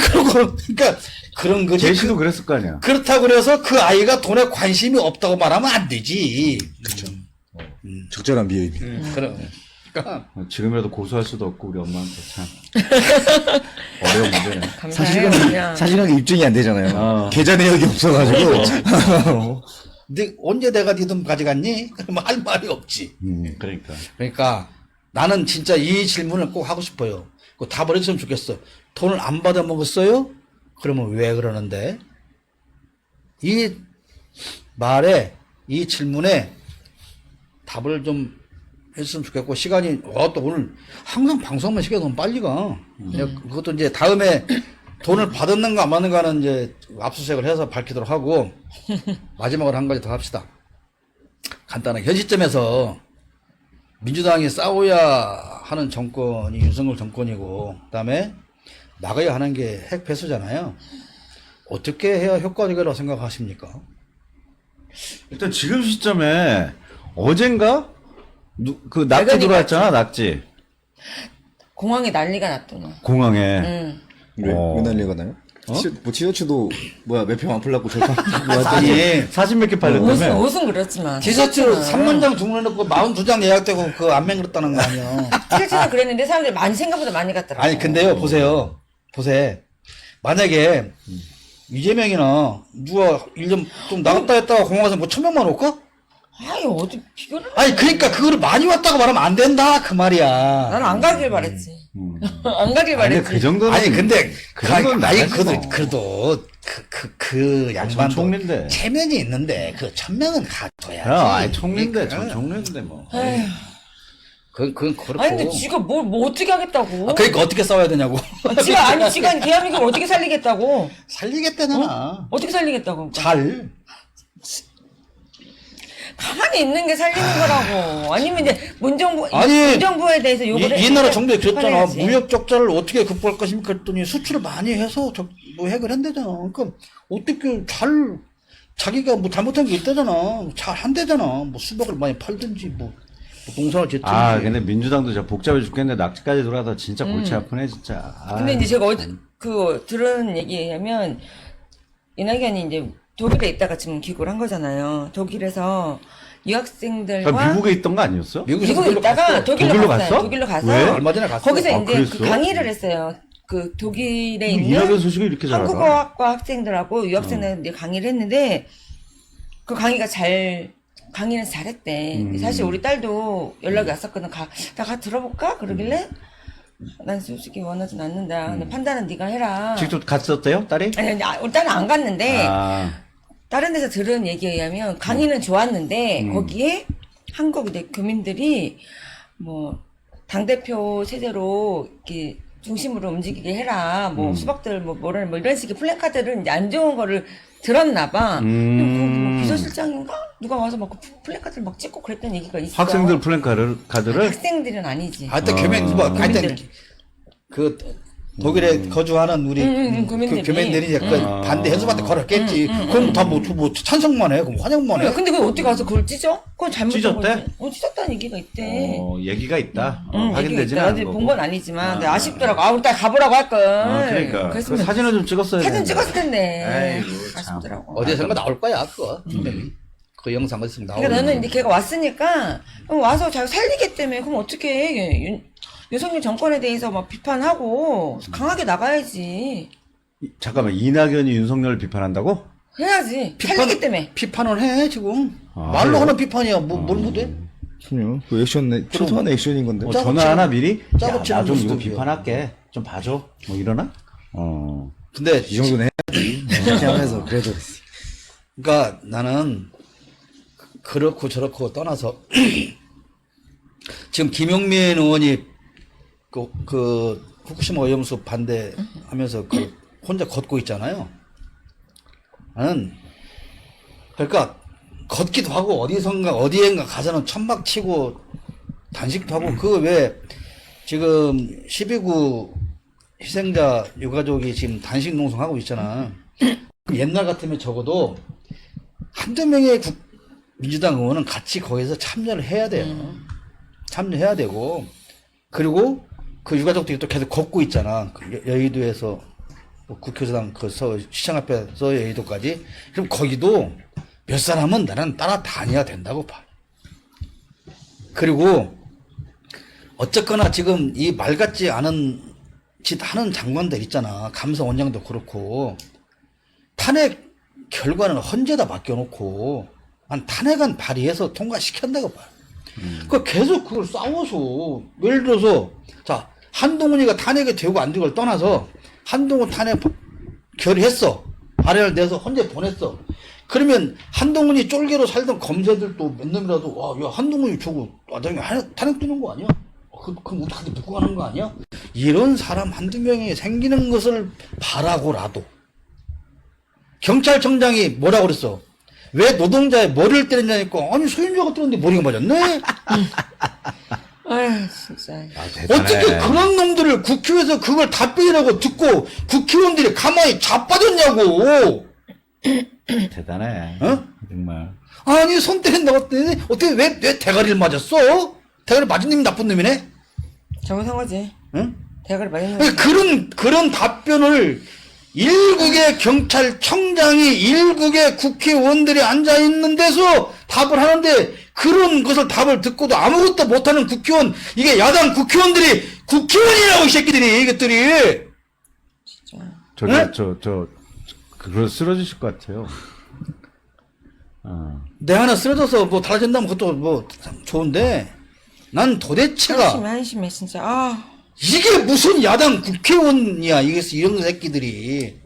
그러고 그러니까 그런 거지. 제시도 그랬을 거 아니야. 그렇다고 그래서 그 아이가 돈에 관심이 없다고 말하면 안 되지. 그렇죠. 적절한 비유입니다. 그럼. 그러니까 지금이라도 고소할 수도 없고 우리 엄마한테 참 어려운 문제네. 감사해요. 그냥. 사실은 입증이 안 되잖아요. 계좌 내역이 없어가지고. 근데 언제 내가 네 돈 가져갔니? 그러면 할 말이 없지. 그러니까. 그러니까 나는 진짜 이 질문을 꼭 하고 싶어요. 그 답을 해줬으면 좋겠어. 돈을 안 받아 먹었어요? 그러면 왜 그러는데? 이 말에 이 질문에 답을 좀 했으면 좋겠고 시간이 또 오늘 항상 방송만 시간이 너무 빨리 가. 그것도 이제 다음에 돈을 받았는가 안 받는가는 이제 압수수색을 해서 밝히도록 하고 마지막으로 한 가지 더 합시다. 간단하게 현 시점에서 민주당이 싸워야 하는 정권이 윤석열 정권이고 그다음에 막아야 하는 게 핵 폐수잖아요. 어떻게 해야 효과적이라고 생각하십니까? 일단 지금 시점에 어젠가 그 낙지 발견이 들어왔잖아, 낙지. 공항에 난리가 났더니. 공항에. 응. 왜 난리가 나요? 뭐 티셔츠도 뭐야 몇 평 안 풀렸고 절판 뭐 아니, 40몇 개 옷은, 팔렸다며. 옷은 그렇지만. 티셔츠 3만 장 주문해놓고 42장 예약되고 그 안 맹글었다는 거 아니야. 티셔츠는 그랬는데 사람들이 많이 생각보다 많이 갔더라고. 아니, 근데요, 보세요. 만약에 이재명이나 누가 1년 좀 나갔다 했다가 공항 가서 뭐 1,000명만 올까? 아니, 어디 비교를. 아니, 그러니까 그거를 많이 왔다고 말하면 안 된다, 그 말이야. 나는 안 가길 바랬지. 안 가길 아니, 바랬지. 그 정도는. 아니, 근데, 그 정도는 아니, 나가지 뭐. 그래도, 그 양반도 총리인데. 체면이 있는데, 그 1,000명은 가둬야지. 야, 아니, 총리인데, 그러니까. 전 총리인데 뭐. 에휴. 그건 그렇고. 아니, 근데 지가 뭐 어떻게 하겠다고. 아, 그러니까 어떻게 싸워야 되냐고. 지가 대한민국을 어떻게 살리겠다고. 살리겠다잖아. 어떻게 살리겠다고. 잘. 가만히 있는 게 살리는 거라고. 아니면 이제 아니, 문정부에 대해서 욕을 이 나라 정부에 그랬잖아. 비판해야지. 무역 적자를 어떻게 극복할 것입니까? 했더니 수출을 많이 해서 뭐 해결한대잖아. 그러니까 어떻게 자기가 뭐 잘못한 게 있다잖아. 잘 한대잖아. 뭐 수박을 많이 팔든지 뭐 농사를 짓든지. 아, 근데 민주당도 진짜 복잡해 죽겠는데 낙지까지 들어가다 진짜 골치 아프네, 진짜. 아, 근데 이제 제가 어제 들은 얘기에 하면 이낙연이 이제 독일에 있다가 지금 귀국을 한 거잖아요. 독일에서 유학생들과 그러니까 미국에 있던 거 아니었어? 미국에서 미국에 있다가 독일로 독일로 갔어요. 갔어? 독일로 가서 왜? 얼마 전에 갔어. 거기서 아, 이제 그랬어? 그 강의를 했어요. 그 독일에 있는 이낙연 소식을 이렇게 잘 알아? 한국어학과 학생들하고 유학생들 이제 강의를 했는데 그 강의는 잘했대. 사실 우리 딸도 연락이 왔었거든. 나 들어볼까? 그러길래 난 솔직히 원하진 않는다. 근데 판단은 네가 해라. 직접 갔었대요, 딸이? 아니, 우리 딸은 안 갔는데 아, 다른 데서 들은 얘기에 의하면 강의는 좋았는데 거기에 한국 이제 교민들이 뭐 당대표 체제로 이렇게 중심으로 움직이게 해라. 뭐 수박들 뭐 이런 식의 플래카드를 이제 안 좋은 거를 들었나 봐. 뭐 비서실장인가? 누가 와서 막 그 플래카드를 막 찍고 그랬던 얘기가 있어. 학생들 플랜카드를? 학생들은 아니지. 하여튼 교민, 뭐, 하여튼 교민들. 그 독일에 거주하는 우리 교민들이. 교민들이 그 반대 해수한테 걸었겠지. 그럼 다 뭐 찬성만 해. 그럼 환영만 해. 근데 그걸 어떻게 가서 그걸 찢어? 그건 잘못된 찢었대? 거지. 찢었다는 얘기가 있대. 얘기가 있다. 얘기가 확인되지는 있다. 않은 어디 거고. 본 건 아니지만 근데 아쉽더라고. 우리 딸 가보라고 할 걸. 그러니까. 그 그랬으면 사진을 좀 찍었어야 사진 되는데. 찍었을 텐데. 아이고, 참. 아쉽더라고. 어디선가 나올 거야, 그거. 분명히. 그 영상 어디서 나오고. 그러니까 나는 이제 걔가 왔으니까 그럼 와서 잘 살리겠다며. 그럼 어떻게 해? 윤석열 정권에 대해서 막 비판하고 강하게 나가야지. 잠깐만, 이낙연이 윤석열을 비판한다고? 해야지. 살리기 때문에. 비판을 해, 지금. 아, 말로 그래요? 하는 비판이야. 뭘 못해? 그럼요. 그 액션 최소한 액션인 건데. 전화 하나 미리? 짜고 야, 치는 나 좀 이거 모습이요. 비판할게. 좀 봐줘. 뭐 이러나? 근데 이 정도는 해야지. 이렇게 하면서 그래도 그러니까 나는 그렇고 저렇고 떠나서 지금 김용민 의원이 그 후쿠시마 오염수 반대하면서 그 혼자 걷고 있잖아요. 나는 그러니까 걷기도 하고 어디엔가 가서는 천막 치고 단식도 하고 그 왜 지금 12구 희생자 유가족이 지금 단식 농성하고 있잖아. 옛날 같으면 적어도 한두 명의 민주당 의원은 같이 거기서 참여를 해야 돼요. 참여해야 되고, 그리고 그 유가족들이 또 계속 걷고 있잖아. 그 여의도에서 뭐 국회의사당 시청 앞에서 여의도까지. 그럼 거기도 몇 사람은 나는 따라다녀야 된다고 봐. 그리고 어쨌거나 지금 이 말 같지 않은 짓 하는 장관들 있잖아. 감사원장도 그렇고. 탄핵 결과는 헌재다 맡겨놓고 한 탄핵안 발의해서 통과시켰다고 봐요. 그 계속 그걸 싸워서 예를 들어서 자 한동훈이가 탄핵이 되고 안 되고를 떠나서 한동훈 탄핵 결의했어. 발의를 내서 헌재 보냈어. 그러면 한동훈이 쫄개로 살던 검사들도 몇 놈이라도 와, 야 한동훈이 저거 나중에 탄핵 되는 거 아니야? 그럼 우리한테 묻고 가는 거 아니야? 이런 사람 한두 명이 생기는 것을 바라고라도 경찰청장이 뭐라고 그랬어? 왜 노동자의 머리를 때렸냐니까 아니 소윤주가 때렸는데 머리가 맞았네? 아휴 진짜. 아, 대단해. 어떻게 그런 놈들을 국회에서 그걸 답변이라고 듣고 국회의원들이 가만히 자빠졌냐고. 대단해. 어? 정말. 아니 손 때린다고 했더니 어떻게 왜 대가리를 맞았어? 대가리 맞은 놈이 나쁜 놈이네? 잘못한 거지. 응? 대가리 많이 왜 넣는 그런 답변을 일국의 경찰청장이 일국의 국회의원들이 앉아있는 데서 답을 하는데 그런 것을 답을 듣고도 아무것도 못하는 국회의원, 이게 야당 국회의원들이 국회의원이라고 이 새끼들이, 이것들이. 저기, 네? 그걸 쓰러지실 것 같아요. 내 하나 쓰러져서 뭐 달라진다면 그것도 뭐 좋은데 난 도대체가 한심해 진짜. 아. 이게 무슨 야당 국회의원이야, 이런 새끼들이.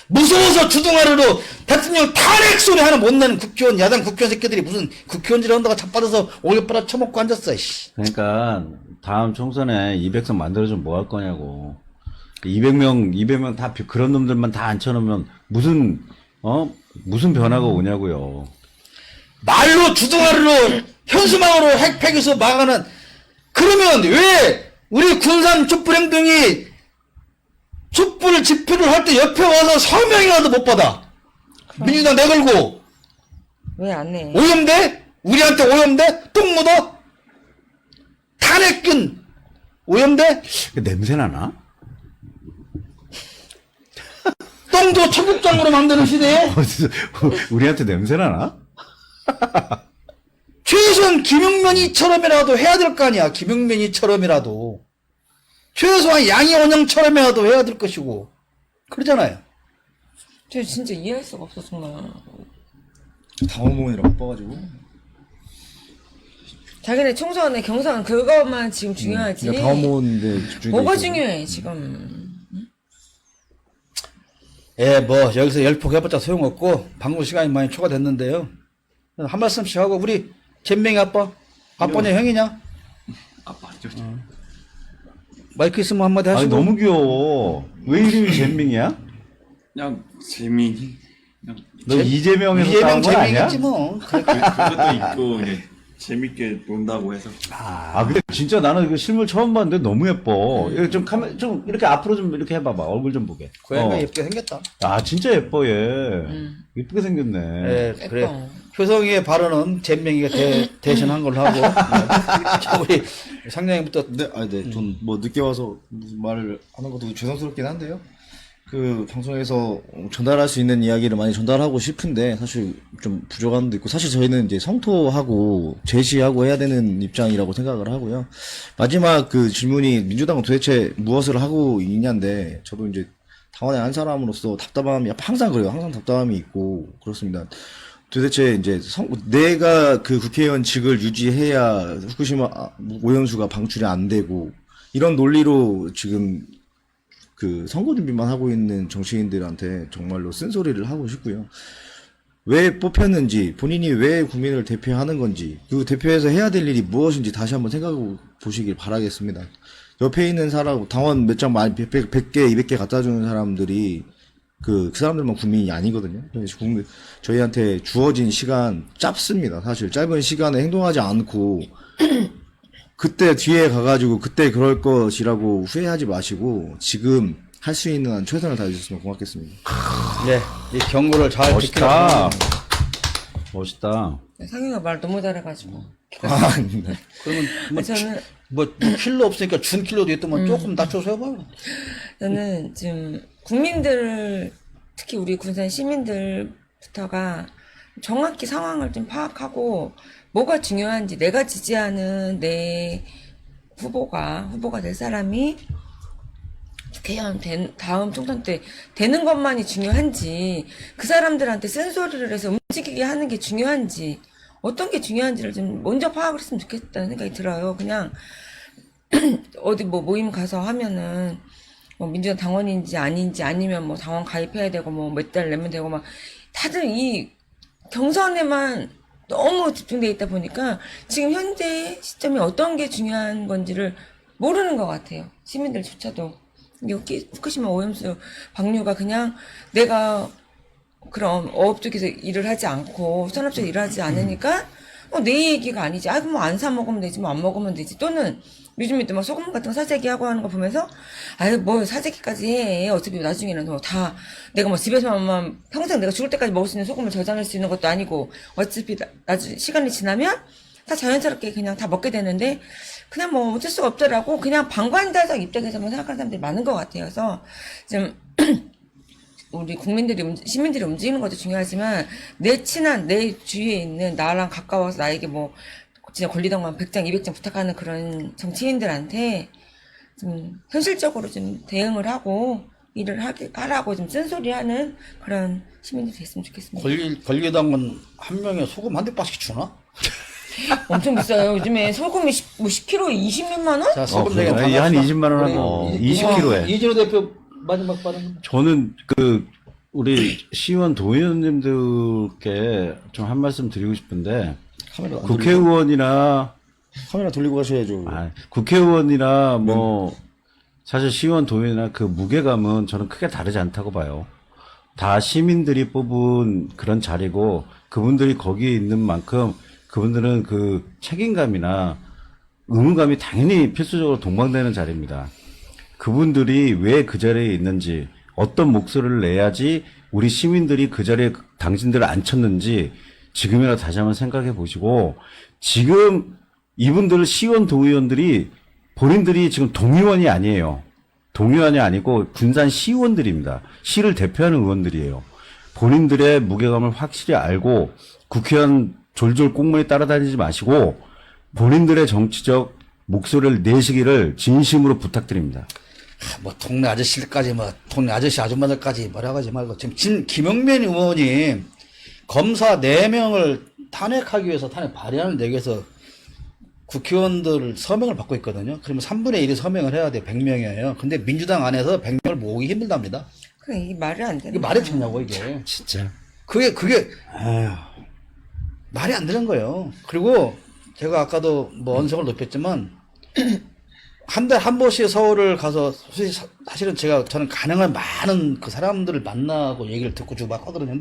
무서워서 주둥아리로 대통령 탄핵 소리 하나 못 내는 국회의원, 야당 국회의원 새끼들이 무슨 국회의원질 한다고 잡받아서 오겹바라 처먹고 앉았어, 씨. 그러니까 다음 총선에 200석 만들어주면 뭐 할 거냐고. 200명 다 그런 놈들만 다 앉혀놓으면 무슨 변화가 오냐고요. 말로 주둥아리로 현수막으로 핵폐기소 막아는, 그러면 왜 우리 군산 촛불행동이 촛불 집회를 할 때 옆에 와서 서명이라도 못 받아? 민주당 내걸고 왜 안 해? 오염돼? 우리한테 오염돼? 똥 묻어? 탄핵균 오염돼? 냄새 나나? 똥도 청국장으로 만드는 시대에 우리한테 냄새 나나? 최소한 김용민이처럼이라도 해야 될 거 아니야. 김용민이처럼이라도 최소한 양이원영처럼이라도 해야 될 것이고 그러잖아요. 저 진짜 이해할 수가 없어 정말. 당원봉이라 바빠가지고. 자기네 총선에 경선 그것만 지금 중요하지. 그러니까 당원봉인데 집중이 뭐가 돼 있어서. 중요해 지금. 예, 뭐 여기서 열폭 해봤자 소용없고 방송 시간이 많이 초과됐는데요. 한 말씀씩 하고 우리 잼맹이 아빠냐 형이냐? 아빠죠. 마이크 있으면 한마디 하시고. 아니 너무 귀여워. 왜 이름이 잼밍이야? 그냥 재미 그냥 너 이재명에서 이재명 따온 건 아니야? 잼맹이지 뭐. 그것도 있고 이제 재밌게 논다고 해서 근데 진짜 나는 그 실물 처음 봤는데 너무 예뻐. 이거 좀 이렇게 앞으로 좀 이렇게 해봐봐. 얼굴 좀 보게. 고양이가 예쁘게 생겼다. 진짜 예뻐 얘. 예쁘게 생겼네. 예, 그래. 예뻐. 효성이의 발언은 잼맹이가 대신한 걸로 하고. 자, 우리 상장님부터. 네, 네. 전 뭐 늦게 와서 무슨 말을 하는 것도 죄송스럽긴 한데요. 그 방송에서 전달할 수 있는 이야기를 많이 전달하고 싶은데 사실 좀 부족한 것도 있고, 사실 저희는 이제 성토하고 제시하고 해야 되는 입장이라고 생각을 하고요. 마지막 그 질문이 민주당은 도대체 무엇을 하고 있냐인데, 저도 이제 당원의 한 사람으로서 답답함이 항상 그래요. 항상 답답함이 있고 그렇습니다. 도대체 이제 내가 그 국회의원직을 유지해야 후쿠시마 오염수가 방출이 안 되고, 이런 논리로 지금 그 선거 준비만 하고 있는 정치인들한테 정말로 쓴소리를 하고 싶고요. 왜 뽑혔는지, 본인이 왜 국민을 대표하는 건지, 그 대표에서 해야 될 일이 무엇인지 다시 한번 생각해 보시길 바라겠습니다. 옆에 있는 사람, 당원 몇 장 많이 100개, 200개 갖다 주는 사람들이 그 사람들만 국민이 아니거든요. 저희한테 주어진 시간 짧습니다. 사실 짧은 시간에 행동하지 않고 그때 뒤에 가가지고 그때 그럴 것이라고 후회하지 마시고 지금 할 수 있는 한 최선을 다해주셨으면 고맙겠습니다. 네, 이 경고를 잘 멋있다. 지키라. 멋있다. 상윤이가 말 너무 잘해가지고. 네. 그러면 뭐, 저는 뭐 킬로 없으니까 준 킬로도 있더만 조금 낮춰서 해봐. 저는 지금 국민들, 특히 우리 군산 시민들부터가 정확히 상황을 좀 파악하고 뭐가 중요한지, 내가 지지하는 내 후보가 될 사람이 국회의원 다음 총선 때 되는 것만이 중요한지, 그 사람들한테 쓴소리를 해서 움직이게 하는 게 중요한지, 어떤 게 중요한지를 좀 먼저 파악을 했으면 좋겠다는 생각이 들어요. 그냥 어디 뭐 모임 가서 하면은 뭐 민주당 당원인지 아닌지, 아니면 뭐 당원 가입해야 되고 뭐 몇 달 내면 되고, 막 다들 이 경선에만 너무 집중돼 있다 보니까 지금 현재 시점이 어떤 게 중요한 건지를 모르는 것 같아요. 시민들조차도. 여기 후쿠시마 오염수 방류가 그냥 내가 그럼 어업 쪽에서 일을 하지 않고 산업 쪽에서 일을 하지 않으니까 내 얘기가 아니지. 그럼 뭐 안 사 먹으면 되지, 뭐 안 먹으면 되지. 또는 요즘에 또 막 소금 같은 거 사재기 하고 하는 거 보면서 뭐 사재기까지 해. 어차피 나중에는 뭐 다 내가 뭐 집에서만 평생 내가 죽을 때까지 먹을 수 있는 소금을 저장할 수 있는 것도 아니고, 어차피 나중에 시간이 지나면 다 자연스럽게 그냥 다 먹게 되는데 그냥 뭐 어쩔 수가 없더라고. 그냥 방관자적 입장에서만 생각하는 사람들이 많은 것 같아요. 그래서 좀 우리 국민들이 시민들이 움직이는 것도 중요하지만 내 친한 내 주위에 있는 나랑 가까워서 나에게 뭐 진짜 권리당만 100장 200장 부탁하는 그런 정치인들한테 좀 현실적으로 좀 대응을 하고 일을 하라고 좀 쓴소리하는 그런 시민들이 됐으면 좋겠습니다. 권리당은 한 명에 소금 한 대씩씩 주나? 엄청 비싸요. 요즘에 소금이 10kg 20몇만 원? 자, 소금 그래. 얘기 한 20만 원 하고 20kg 에. 이진호 대표 마지막 발언. 저는 우리 시의원 도의원님들께 좀 한 말씀 드리고 싶은데 카메라 안 국회의원이나 카메라 돌리고 가셔야죠. 국회의원이나 뭐 사실 시의원 도의원이나 그 무게감은 저는 크게 다르지 않다고 봐요. 다 시민들이 뽑은 그런 자리고 그분들이 거기에 있는 만큼 그분들은 그 책임감이나 의무감이 당연히 필수적으로 동반되는 자리입니다. 그분들이 왜 그 자리에 있는지 어떤 목소리를 내야지 우리 시민들이 그 자리에 당신들을 앉혔는지 지금이라도 다시 한번 생각해 보시고 지금 이분들 시의원 도의원들이 본인들이 지금 동의원이 아니에요. 동의원이 아니고 군산 시의원들입니다. 시를 대표하는 의원들이에요. 본인들의 무게감을 확실히 알고 국회의원 졸졸 꽁무니 따라다니지 마시고 본인들의 정치적 목소리를 내시기를 진심으로 부탁드립니다. 뭐 동네 아저씨들까지 뭐 동네 아저씨 아줌마들까지 뭐라고 하지 말고 지금 김영면 의원이 검사 4명을 탄핵하기 위해서 탄핵 발의안을 내기 위해서 국회의원들 서명을 받고 있거든요. 그러면 3분의 1이 서명을 해야 돼. 100명이에요. 근데 민주당 안에서 100명을 모으기 힘들답니다. 그게 이게 말이 안 되는 이게 말이 되냐고 이게. 진짜. 그게 말이 안 되는 거예요. 그리고 제가 아까도 뭐 언성을 높였지만 한 달 한 번씩 서울을 가서 사실은 저는 가능한 많은 그 사람들을 만나고 얘기를 듣고 주고 막 하거든요.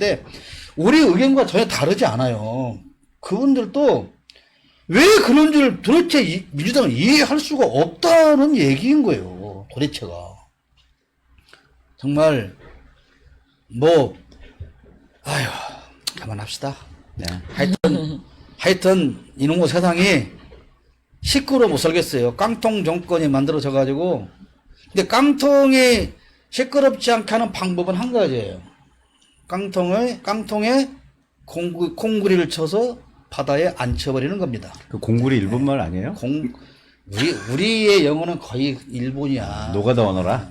우리 의견과 전혀 다르지 않아요. 그분들도 왜 그런 줄 도대체 민주당을 이해할 수가 없다는 얘기인 거예요. 도대체가. 정말 그만합시다. 네. 하여튼 이놈의 세상이 시끄러워 못 살겠어요. 깡통 정권이 만들어져가지고. 근데 깡통이 시끄럽지 않게 하는 방법은 한 가지예요. 깡통에 콩구리를 쳐서 바다에 앉혀버리는 겁니다. 그 공구리 일본말 아니에요? 우리의 영어는 거의 일본이야. 노가다 언어라?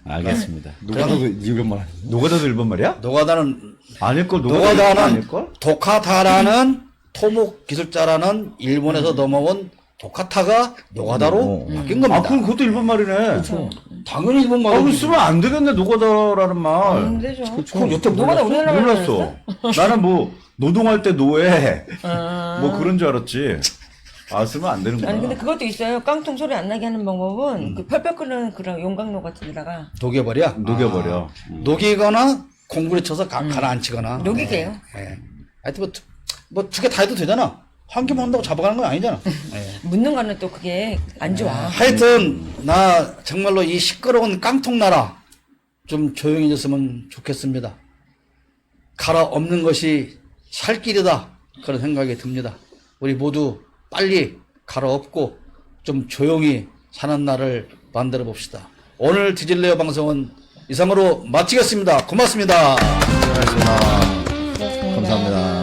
알겠습니다. 노가다도 일본말 아니에요? 노가다도 일본말이야? 노가다는 아닐걸? 노가다는 아닐걸? 도카타라는 토목 기술자라는 일본에서 넘어온 도카타가 노가다로 바뀐 겁니다. 그럼 그것도 일본말이네. 당연히 일본말이지. 그럼 쓰면 안 되겠네, 노가다라는 말. 안 되죠. 그럼 여태 노가다 우리나라 몰랐어. 나는 뭐, 노동할 때 노예, 뭐 그런 줄 알았지. 쓰면 안 되는구나. 아니 근데 그것도 있어요. 깡통 소리 안 나게 하는 방법은 그 펄펄 끓는 그런 용광로 같은 데다가 녹여버려? 녹여버려. 녹이거나 공구리 쳐서 가라앉히거나. 녹이게요. 네. 하여튼 뭐 두 개 다 해도 되잖아. 한 개만 한다고 잡아가는 건 아니잖아. 네. 묻는 거는 또 그게 안 좋아. 하여튼 나 정말로 이 시끄러운 깡통 나라 좀 조용해졌으면 좋겠습니다. 갈아엎는 것이 살 길이다 그런 생각이 듭니다. 우리 모두 빨리 갈아엎고 좀 조용히 사는 날을 만들어 봅시다. 오늘 디질레어 방송은 이상으로 마치겠습니다. 고맙습니다. 감사합니다.